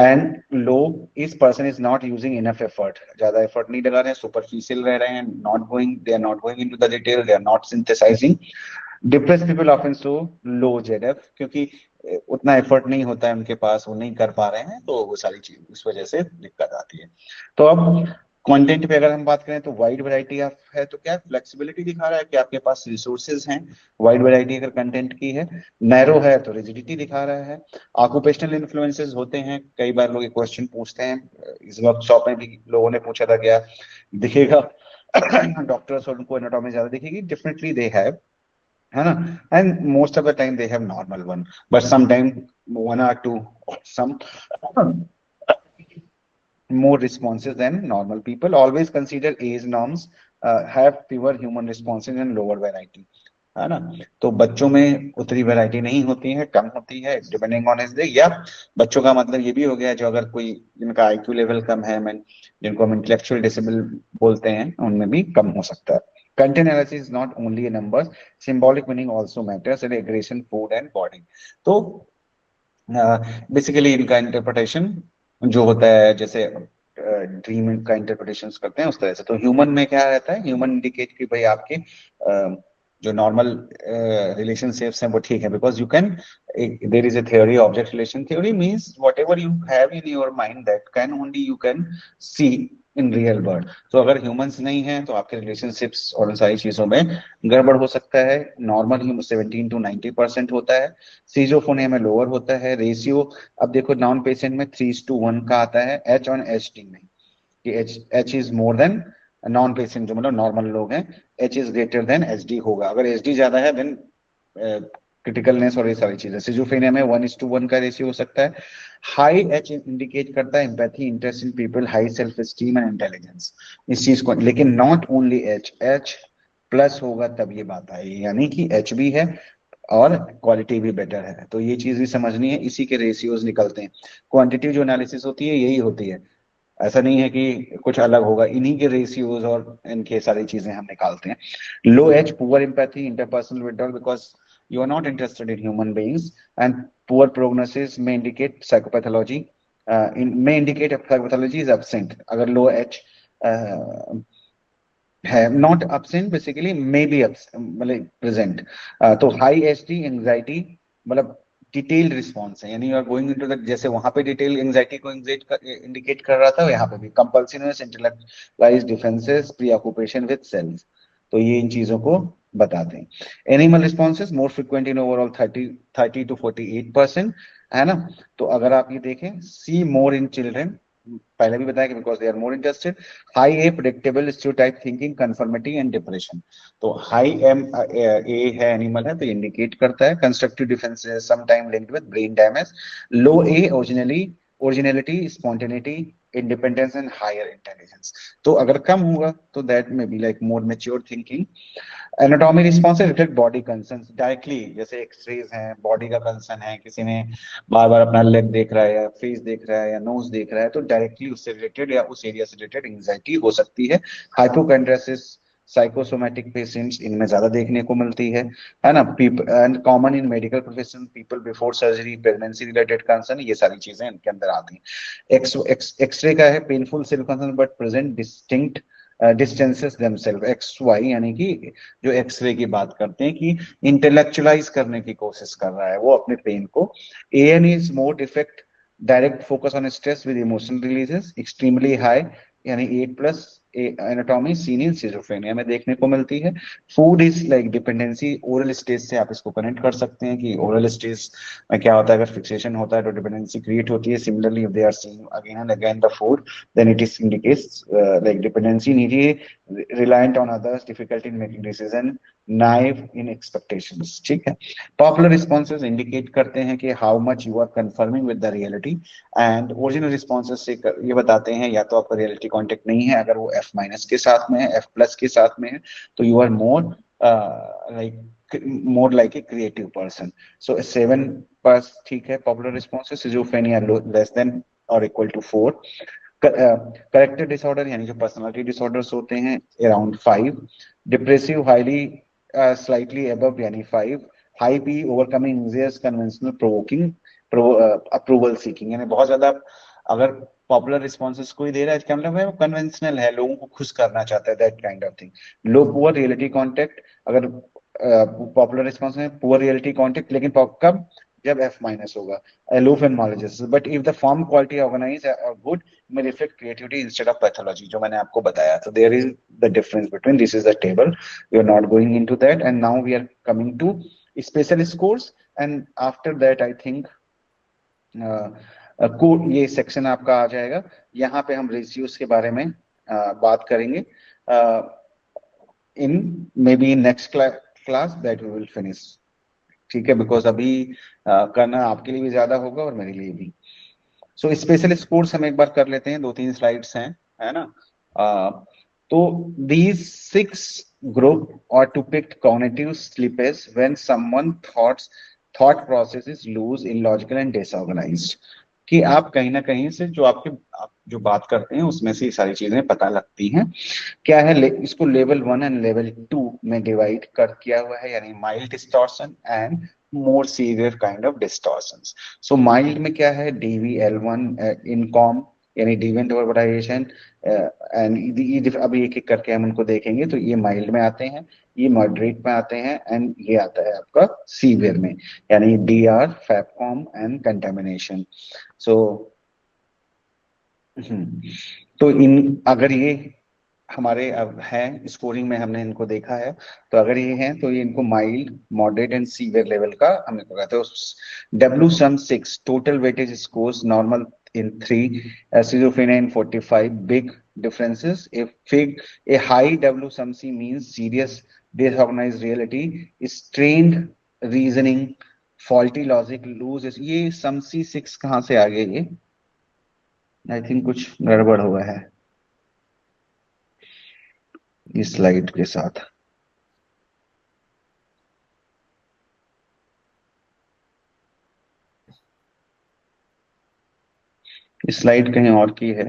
And low is person is not using enough effort. ज़्यादा effort नहीं लगा रहे हैं, superficial रह रहे हैं, they are not going into the detail, they are not synthesizing. Depressed people often show low ZF, क्योंकि उतना एफर्ट नहीं होता है उनके पास, वो नहीं कर पा रहे हैं, तो वो सारी चीज उस वजह से दिक्कत आती है. तो अब कंटेंट पे अगर हम बात करें तो वाइड वैरायटी है, तो क्या फ्लेक्सिबिलिटी दिखा रहा है कि आपके पास रिसोर्सेज हैं. वाइड वैरायटी अगर कंटेंट की है, नैरो है तो रिजिडिटी दिखा रहा है. ऑक्यूपेशनल इन्फ्लुएंसेस होते हैं, कई बार लोग क्वेश्चन पूछते हैं, इस वर्कशॉप में भी लोगों ने पूछा था क्या दिखेगा डॉक्टर्स और उनको एनाटॉमी ज्यादा दिखेगी. डेफिनेटली दे हैव, है ना. And most of the time they have normal one, but some time 1 or 2 some more responses than normal people. Always consider age norms have fewer human responses and lower variety, है ना। तो बच्चों में उतनी वैरायटी नहीं होती है, कम होती है डिपेंडिंग ऑन एज। या बच्चों का मतलब ये भी हो गया जो अगर कोई जिनका आईक्यू लेवल कम है, जिनको हम इंटेलेक्चुअल डिसेबल बोलते हैं, उनमें भी कम हो सकता है। Content analysis is not only numbers, symbolic meaning also matters, aggression, food and body. तो बेसिकली इनका इंटरप्रिटेशन जो होता है, जैसे ड्रीम का इंटरप्रिटेशन करते हैं उस तरह से। तो ह्यूमन में क्या रहता है, ह्यूमन इंडिकेट कि भाई आपके जो नॉर्मल रिलेशनशिप्स हैं वो ठीक है, because you can, there is a theory, object relation theory means whatever you have in your mind that can only you can see in real world. तो अगर ह्यूमंस नहीं है तो आपके रिलेशनशिप्स और उन सारी चीजों में गड़बड़ हो सकता है। नॉर्मल ह्यूमन 17 to 90% होता है, सीजोफ्रेनिया में लोअर होता है। रेशियो अब देखो नॉन पेशेंट में 3:1 का आता है, एच ऑन एच टी में, कि H is more than non patient, जो मतलब नॉर्मल लोग हैं, H is greater than H D होगा। अगर एच डी ज्यादा है देन क्रिटिकलनेस और ये सारी चीजें। सिजोफ्रेनिया में 1:1 का रेशियो हो सकता है। हाई एच इंडिकेट करता है empathy, interest in people, high self esteem and intelligence, इस चीज को। लेकिन not only H, H plus होगा तब ये बात आएगी, यानी कि एच भी है और क्वालिटी भी बेटर है। तो ये चीज भी समझनी है, इसी के रेशियोज निकलते हैं। क्वांटिटी जो एनालिसिस होती है यही होती है, ऐसा नहीं है कि कुछ अलग होगा, इन्हीं के रेशियोज और इनके सारी चीजें हम निकालते हैं। Low H, poor empathy, interpersonal withdrawal, because you are not interested in human beings, and poor prognosis may indicate psychopathology, may indicate psychopathology is absent अगर low H है, not absent basically, may be मतलब present। तो high HD एंजाइटी मतलब डिटेल्ड रिस्पॉन्स है, यानी you are going into the, जैसे वहां पे डिटेल एंजाइटी को इंडिकेट कर रहा था, यहाँ पे भी compulsiveness, intellectualised defences, preoccupation with self, तो ये इन चीजों को बताते हैं। Animal responses more frequent in overall 30 to 48%, है ना। तो अगर आप ये देखें, सी मोर इन चिल्ड्रन, पहले भी बताया कि because they are more interested. High A, predictable stereotype thinking, conformity and depression. तो हाई एम ए है, एनिमल है, तो इंडिकेट करता है constructive defences, sometime linked with brain damage. Low A, originality, spontaneity, independence and higher intelligence. तो अगर कम होगा तो that may be like more mature thinking. Anatomy response reflect body concern directly, जैसे एक्सरेज हैं, बॉडी का कंसर्न है, किसी ने बार बार अपना लेग देख रहा है या फेस देख रहा है या नोज देख रहा है, तो डायरेक्टली उससे रिलेटेड या उस एरिया से रिलेटेड एंजाइटी हो सकती है। हाइपोकॉन्ड्रियासिस, साइकोसोमैटिक पेशेंट्स, इनमें ज्यादा देखने को मिलती है ना। And common in medical profession, people before surgery, pregnancy related concern, ये सारी चीजें इनके अंदर आती हैं। एक्सरे का है, painful self concern but present distinct distances themselves, X Y, यानी कि जो एक्सरे की बात करते हैं कि इंटेलेक्चुअलाइज करने की कोशिश कर रहा है वो अपने पेन को। AN is more defect, direct focus on stress with emotional releases, extremely high, यानी 8+ एनाटॉमी सीन इन सिजोफ्रेनिया में देखने को मिलती है। Food is like dependency, oral stage से आप इसको कनेक्ट कर सकते हैं कि ओरल स्टेज में क्या होता है, अगर फिक्सेशन होता है तो डिपेंडेंसी क्रिएट होती है। Similarly if they are seeing again and again the food, then it is indicates like dependency, needy, reliant on others, difficulty in making decision, naive in expectations, ठीक है। पॉपुलर रिस्पॉन्सेज इंडिकेट करते हैं कि how much you are conforming with the reality, and original responses से ये बताते हैं या तो आपका रियलिटी कॉन्टेक्ट नहीं है, अगर वो F- के साथ में है, F+ के साथ में है, तो you are more like a creative person. So 7+, ठीक है। Popular responses, schizophrenia less than और इक्वल टू 4। करेक्टर डिसऑर्डर यानी जो पर्सनालिटी डिसऑर्डर्स होते हैं around 5। Depressive highly slightly above यानी 5। High P, overcoming anxiety, conventional, provoking, approval seeking, यानी बहुत ज्यादा अगर पॉपुलर रिस्पॉन्सेस कोई दे रहा है इसका मतलब है वो कन्वेंशनल है, लोगों को खुश करना चाहता है, that kind of thing. Low poor reality contact, अगर पॉपुलर रिस्पॉन्स में पुअर रियलिटी कांटेक्ट, लेकिन कब, जब F- होगा। aloof and malicious, but if the form quality organized or good may reflect creativity instead of pathology, जो मैंने आपको बताया। So there is the difference between, this is the table, we are not going into that, and now we are coming to special scores, and after that I think ये सेक्शन आपका आ जाएगा। यहाँ पे हम रेशियोज के बारे में बात करेंगे in maybe next class that we will finish, ठीक है, बिकॉज अभी करना आपके लिए भी ज्यादा होगा और मेरे लिए भी। सो स्पेशल स्कोर्स हम एक बार कर लेते हैं, 2-3 स्लाइड्स हैं, है ना। तो these 6 group or to pick cognitive slippage when someone thought process is loose, illogical and disorganized, कि आप कहीं ना कहीं से जो आप जो बात करते हैं उसमें से ये सारी चीजें पता लगती हैं। क्या है, इसको लेवल 1 एंड लेवल 2 में डिवाइड कर किया हुआ है, यानी mild distortion and more severe kind of distortions. So mild में क्या है, DVL1 इनकॉम यानी डिवेंट ओवरबोडाइजेशन एंड अभी एक एक करके हम उनको देखेंगे। तो ये माइल्ड में आते हैं, ये मॉडरेट में आते हैं एंड ये आता है आपका सीवियर में, यानी DR, फैपकॉम एंड कंटेमिनेशन। सो तो इन अगर ये हमारे अब है स्कोरिंग में हमने इनको देखा है, तो अगर ये हैं तो ये इनको mild, moderate and severe level का हमने को कहते हैं। W-6 total weightage scores normal in 3, schizophrenia in 45, big differences. A high W-C means serious disorganized reality, strained reasoning, faulty logic, loose। ये SUMC 6 कहाँ से आ गए, ये आई थिंक कुछ गड़बड़ हुआ है इस स्लाइड के साथ। स्लाइड कहीं और की है,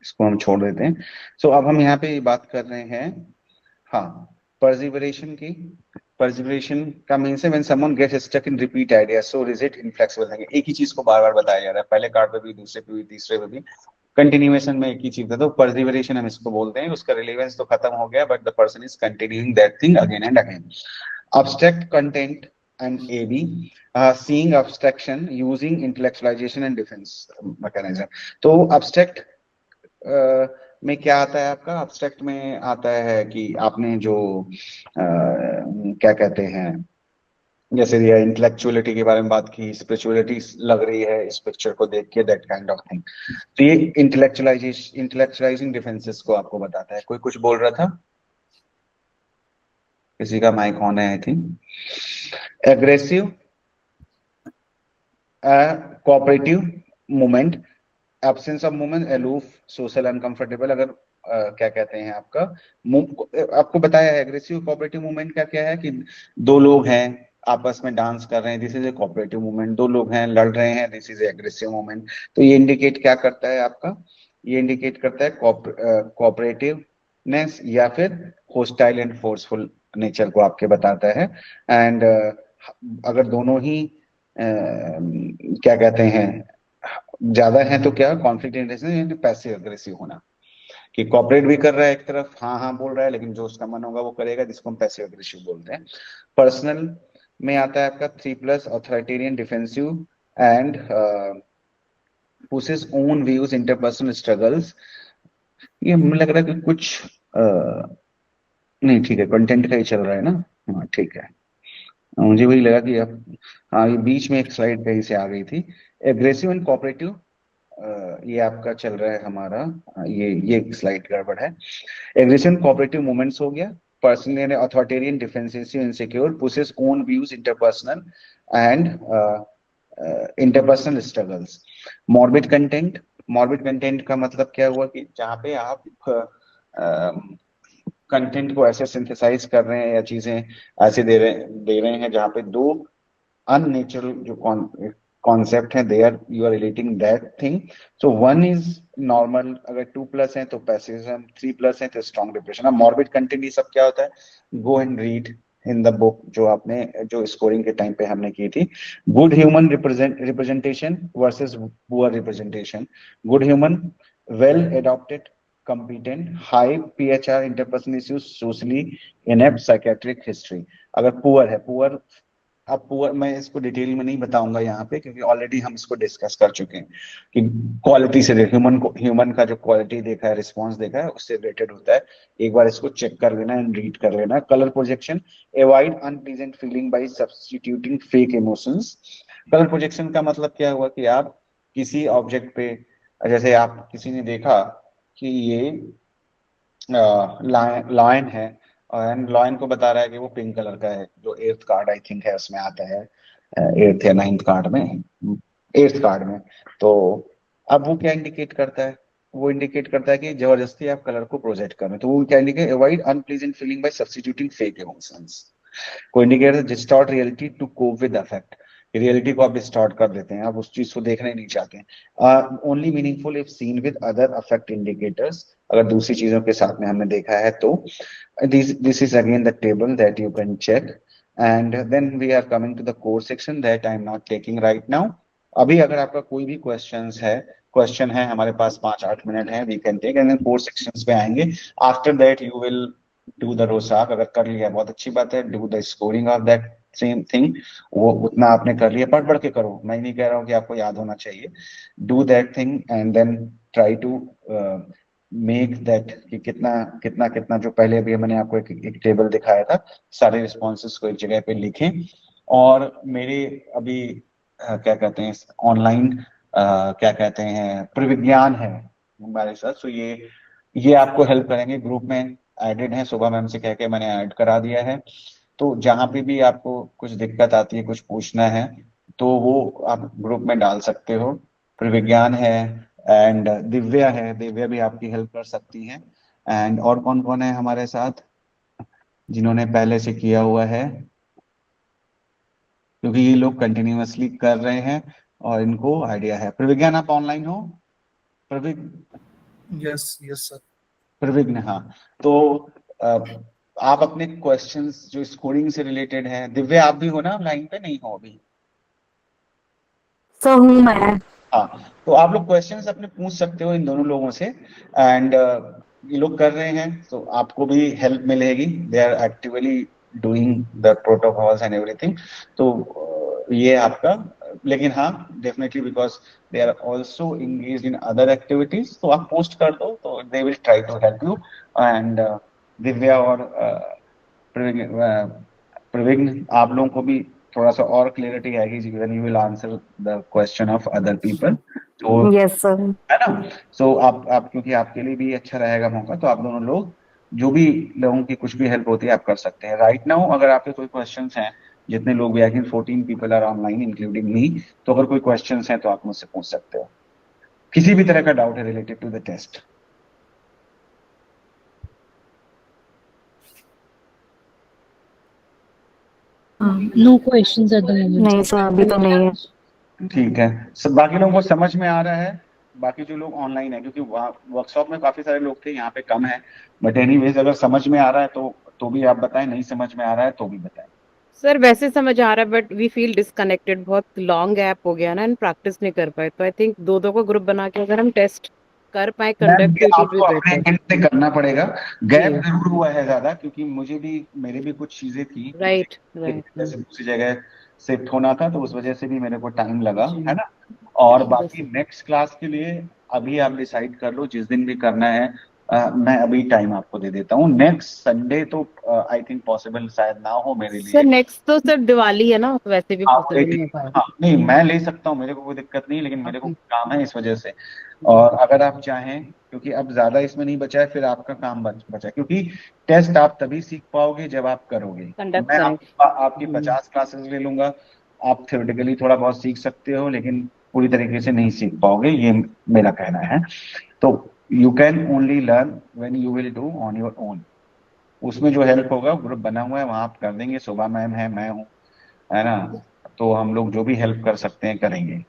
इसको हम छोड़ देते हैं। सो अब हम यहाँ पे बात कर रहे हैं, हाँ, परसिवरेशन की। परसिवरेशन का मीन्स है when someone gets stuck in repeat idea so rigid inflexible thinking. एक ही चीज को बार बार बताया जा रहा है, पहले कार्ड पे भी, दूसरे पे भी, तीसरे पे भी, कंटिन्यूएशन में एक ही चीज था, तो परसिवरेशन हम इसको बोलते हैं। उसका रिलेवेंस तो खत्म हो गया, but the person is continuing that thing again and again. Abstract content and AB, seeing abstraction using intellectualization and defense mechanism। तो abstract में क्या आता है आपका, abstract में आता है कि आपने जो क्या कहते हैं, जैसे ये इंटेलेक्चुअलिटी के बारे में बात की, स्पिरिचुअलिटी लग रही है इस पिक्चर को देख के, दैट काइंड ऑफ थिंग। तो ये इंटेलेक्चुअलाइजिंग डिफेंसेस को आपको बताता है। कोई कुछ बोल रहा था, किसी का माइक ऑन है I think. Aggressive, cooperative movement, absence of movement, aloof, social uncomfortable. अगर क्या कहते हैं आपका, आपको बताया है एग्रेसिव कोऑपरेटिव मूवमेंट का क्या है, कि दो लोग हैं आपस में डांस कर रहे हैं, this is A cooperative movement. दो लोग हैं लड़ रहे हैं, दिस इज एग्रेसिव मूवमेंट। तो ये इंडिकेट क्या करता है आपका, ये इंडिकेट करता है कोऑपरेटिवनेस या फिर होस्टाइल एंड फोर्सफुल नेचर को आपके बताता है। एंड अगर दोनों ही क्या कहते हैं ज्यादा है तो क्या, कॉन्फ्लिक्ट इंटरेस्ट, पैसिव अग्रेसिव होना, कि कॉपरेट भी कर रहा है एक तरफ, हाँ हाँ बोल रहा है, लेकिन जो उसका मन होगा वो करेगा, जिसको हम पैसिव अग्रेसिव बोलते हैं। पर्सनल में आता है आपका 3+ authoritarian, defensive and pushes own views, interpersonal struggles. ये मुझे लग रहा है कि कुछ नहीं, ठीक है, कंटेंट का ही चल रहा है ना, हाँ ठीक है। मुझे वही लगा कि अब हाँ, ये बीच में एक स्लाइड कहीं से आ गई थी। एग्रेसिव एंड कोऑपरेटिव, ये आपका चल रहा है हमारा, ये स्लाइड गड़बड़ है। एग्रेसिव एंड कोऑपरेटिव मूवमेंट्स हो गया। Personal and authoritarian, defensive, insecure, pushes own views, interpersonal and interpersonal struggles. Morbid content का मतलब क्या हुआ, कि जहाँ पे आप कंटेंट को ऐसे सिंथेसाइज कर रहे हैं या चीजें ऐसे दे रहे हैं जहाँ पे दो अननेचुरल जो कॉन्सेप्ट है, they are you are relating that thing. So 1 is normal, अगर 2+ है तो पैसिविज्म, 3+ है तो स्ट्रॉन्ग डिप्रेशन। अब मॉर्बिड कंटेंट ये सब क्या होता है, go and read in the book जो आपने जो स्कोरिंग के टाइम पे हमने की थी। Good human representation versus poor representation. Good human, well adopted, competent, high PHR, interpersonal issues, socially inept, psychiatric history। अगर पुअर है, अब पुअर मैं इसको डिटेल में नहीं बताऊंगा यहाँ पे, क्योंकि ऑलरेडी हम इसको डिस्कस कर चुके हैं कि क्वालिटी से ह्यूमन का जो क्वालिटी देखा है, रिस्पॉन्स देखा है, उससे रिलेटेड होता है। एक बार इसको चेक कर लेना एंड रीड कर लेना। Colour projection, avoid unpleasant feeling by substituting fake emotions. Colour projection का मतलब क्या हुआ, कि आप किसी ऑब्जेक्ट पे, जैसे आप किसी ने देखा कि ये लॉयन है, एंड लॉयन को बता रहा है कि वो पिंक कलर का है, जो 8th कार्ड आई थिंक है उसमें आता है, 8th या 9th कार्ड में, 8th कार्ड में। तो अब वो क्या इंडिकेट करता है? वो इंडिकेट करता है कि जबरदस्ती आप कलर को प्रोजेक्ट कर रहे हो, तो वो क्या indicate, avoid unpleasant feeling by substituting fake emotions. को indicate distort reality to cope with affect, reality को आप डिस्टॉर्ट कर देते हैं, आप उस चीज को देखना ही नहीं चाहते हैं। Only meaningful if seen with other affect indicators, अगर दूसरी चीजों के साथ में हमने देखा है तो this is again the table that you can check. And then we are coming to the core section that I'm not taking right now. अभी अगर आपका कोई भी क्वेश्चन है, हमारे पास 5-8 मिनट है, we can take, and then core sections पे आएंगे। After that you will do the Rorschach, अगर कर लिया बहुत अच्छी बात है, do the scoring of that same thing, वो उतना आपने कर लिया, पढ़ के करो, मैं नहीं कह रहा हूँ कि आपको याद होना चाहिए, do that thing and then try to make that कि कितना कितना कितना, जो पहले अभी मैंने आपको एक टेबल दिखाया था, सारे रिस्पॉन्सेस को एक जगह पे लिखें। और मेरे अभी क्या कहते हैं ऑनलाइन, क्या कहते हैं प्रविज्ञान है हमारे साथ, तो ये आपको हेल्प करेंगे, ग्रुप में एडेड है, सुबह मैम से कह के मैंने ऐड करा दिया है। तो जहां पे भी आपको कुछ दिक्कत आती है, कुछ पूछना है, तो वो आप ग्रुप में डाल सकते हो। प्रविज्ञान है एंड दिव्या है, दिव्या भी आपकी हेल्प कर सकती है। एंड और कौन कौन है हमारे साथ जिन्होंने पहले से किया हुआ है, क्योंकि ये लोग कंटिन्यूअसली कर रहे हैं और इनको आइडिया है। प्रविज्ञान आप ऑनलाइन हो? Yes yes sir. प्रविघ्न, हाँ। तो आप अपने क्वेश्चंस जो स्कोरिंग से रिलेटेड है, दिव्या आप भी हो ना लाइन पे, नहीं हो अभी? सर हूँ मैं। हाँ, तो आप लोग क्वेश्चंस अपने पूछ सकते हो इन दोनों लोगों से। एंड ये लोग कर रहे हैं तो आपको भी हेल्प मिलेगी, they are actively doing the protocols and everything. तो ये आपका, लेकिन हाँ definitely because they are also engage in other activities, तो आप पोस्ट कर दो तो they will try to help you. And Divya और प्रविघ्न, आप लोगों को भी थोड़ा सा और क्लियरिटी आएगी when you will answer the question of other people, तो यस सर। है ना। सो आप क्योंकि आपके लिए भी अच्छा रहेगा मौका, तो आप दोनों लोग जो भी लोगों की कुछ भी हेल्प होती है आप कर सकते हैं। राइट नाउ अगर आपके कोई क्वेश्चंस हैं, जितने लोग भी, I think 14 people are online including me, तो अगर कोई क्वेश्चंस हैं तो आप मुझसे पूछ सकते हो, किसी भी तरह का डाउट है related to the test. No questions at the moment. नहीं सर अभी तो नहीं है। ठीक है, सब बाकी लोगों को समझ में आ रहा है, बाकी जो लोग ऑनलाइन है, क्योंकि वर्कशॉप में काफी सारे लोग थे, यहाँ पे कम है, बट एनीवेज अगर समझ में आ रहा है तो भी आप बताएं, नहीं समझ में आ रहा है तो भी बताएं। सर वैसे समझ आ रहा है बट वी फील डिस्कनेक्टेड, बहुत लॉन्ग गैप हो गया ना, एंड प्रैक्टिस नहीं कर पाए, तो आई थिंक दो को ग्रुप बना के अगर हम टेस्ट कर पाए कंडक्ट, तो इट वुड बी आपको अपने बेटर। एंड से करना पड़ेगा, गैप जी जरूर हुआ है ज्यादा, क्योंकि मेरे भी कुछ चीजें थी, राइट जैसे दूसरी जगह शिफ्ट होना था, तो उस वजह से भी मेरे को टाइम लगा, जी है ना। और बस। बाकी नेक्स्ट क्लास के लिए अभी आप डिसाइड कर लो जिस दिन भी करना है। मैं अभी टाइम आपको दे देता हूँ, नेक्स्ट संडे तो आई थिंक पॉसिबल शायद ना हो मेरे सर लिए। नेक्स्ट तो सर दिवाली है ना, तो वैसे भी हाँ पॉसिबल नहीं हो पाएगा। हाँ, नहीं मैं ले सकता हूँ, मेरे को कोई दिक्कत नहीं, लेकिन मेरे को ओके काम है इस वजह से। और अगर आप चाहें, क्योंकि अब ज्यादा इसमें नहीं बचा है, फिर आपका काम बचा है, क्योंकि टेस्ट आप तभी सीख पाओगे जब आप करोगे। कंडक्ट मैं करें। आपकी 50 क्लासेस ले लूंगा, आप थ्योरेटिकली थोड़ा बहुत सीख सकते हो, लेकिन पूरी तरीके से नहीं सीख पाओगे, ये मेरा कहना है। तो you can only learn when you will do on your own. उसमें जो हेल्प होगा, ग्रुप बना हुआ है, वहां आप कर देंगे, शोभा मैम है, मैं हूँ, है ना। तो हम लोग जो भी हेल्प कर सकते हैं करेंगे।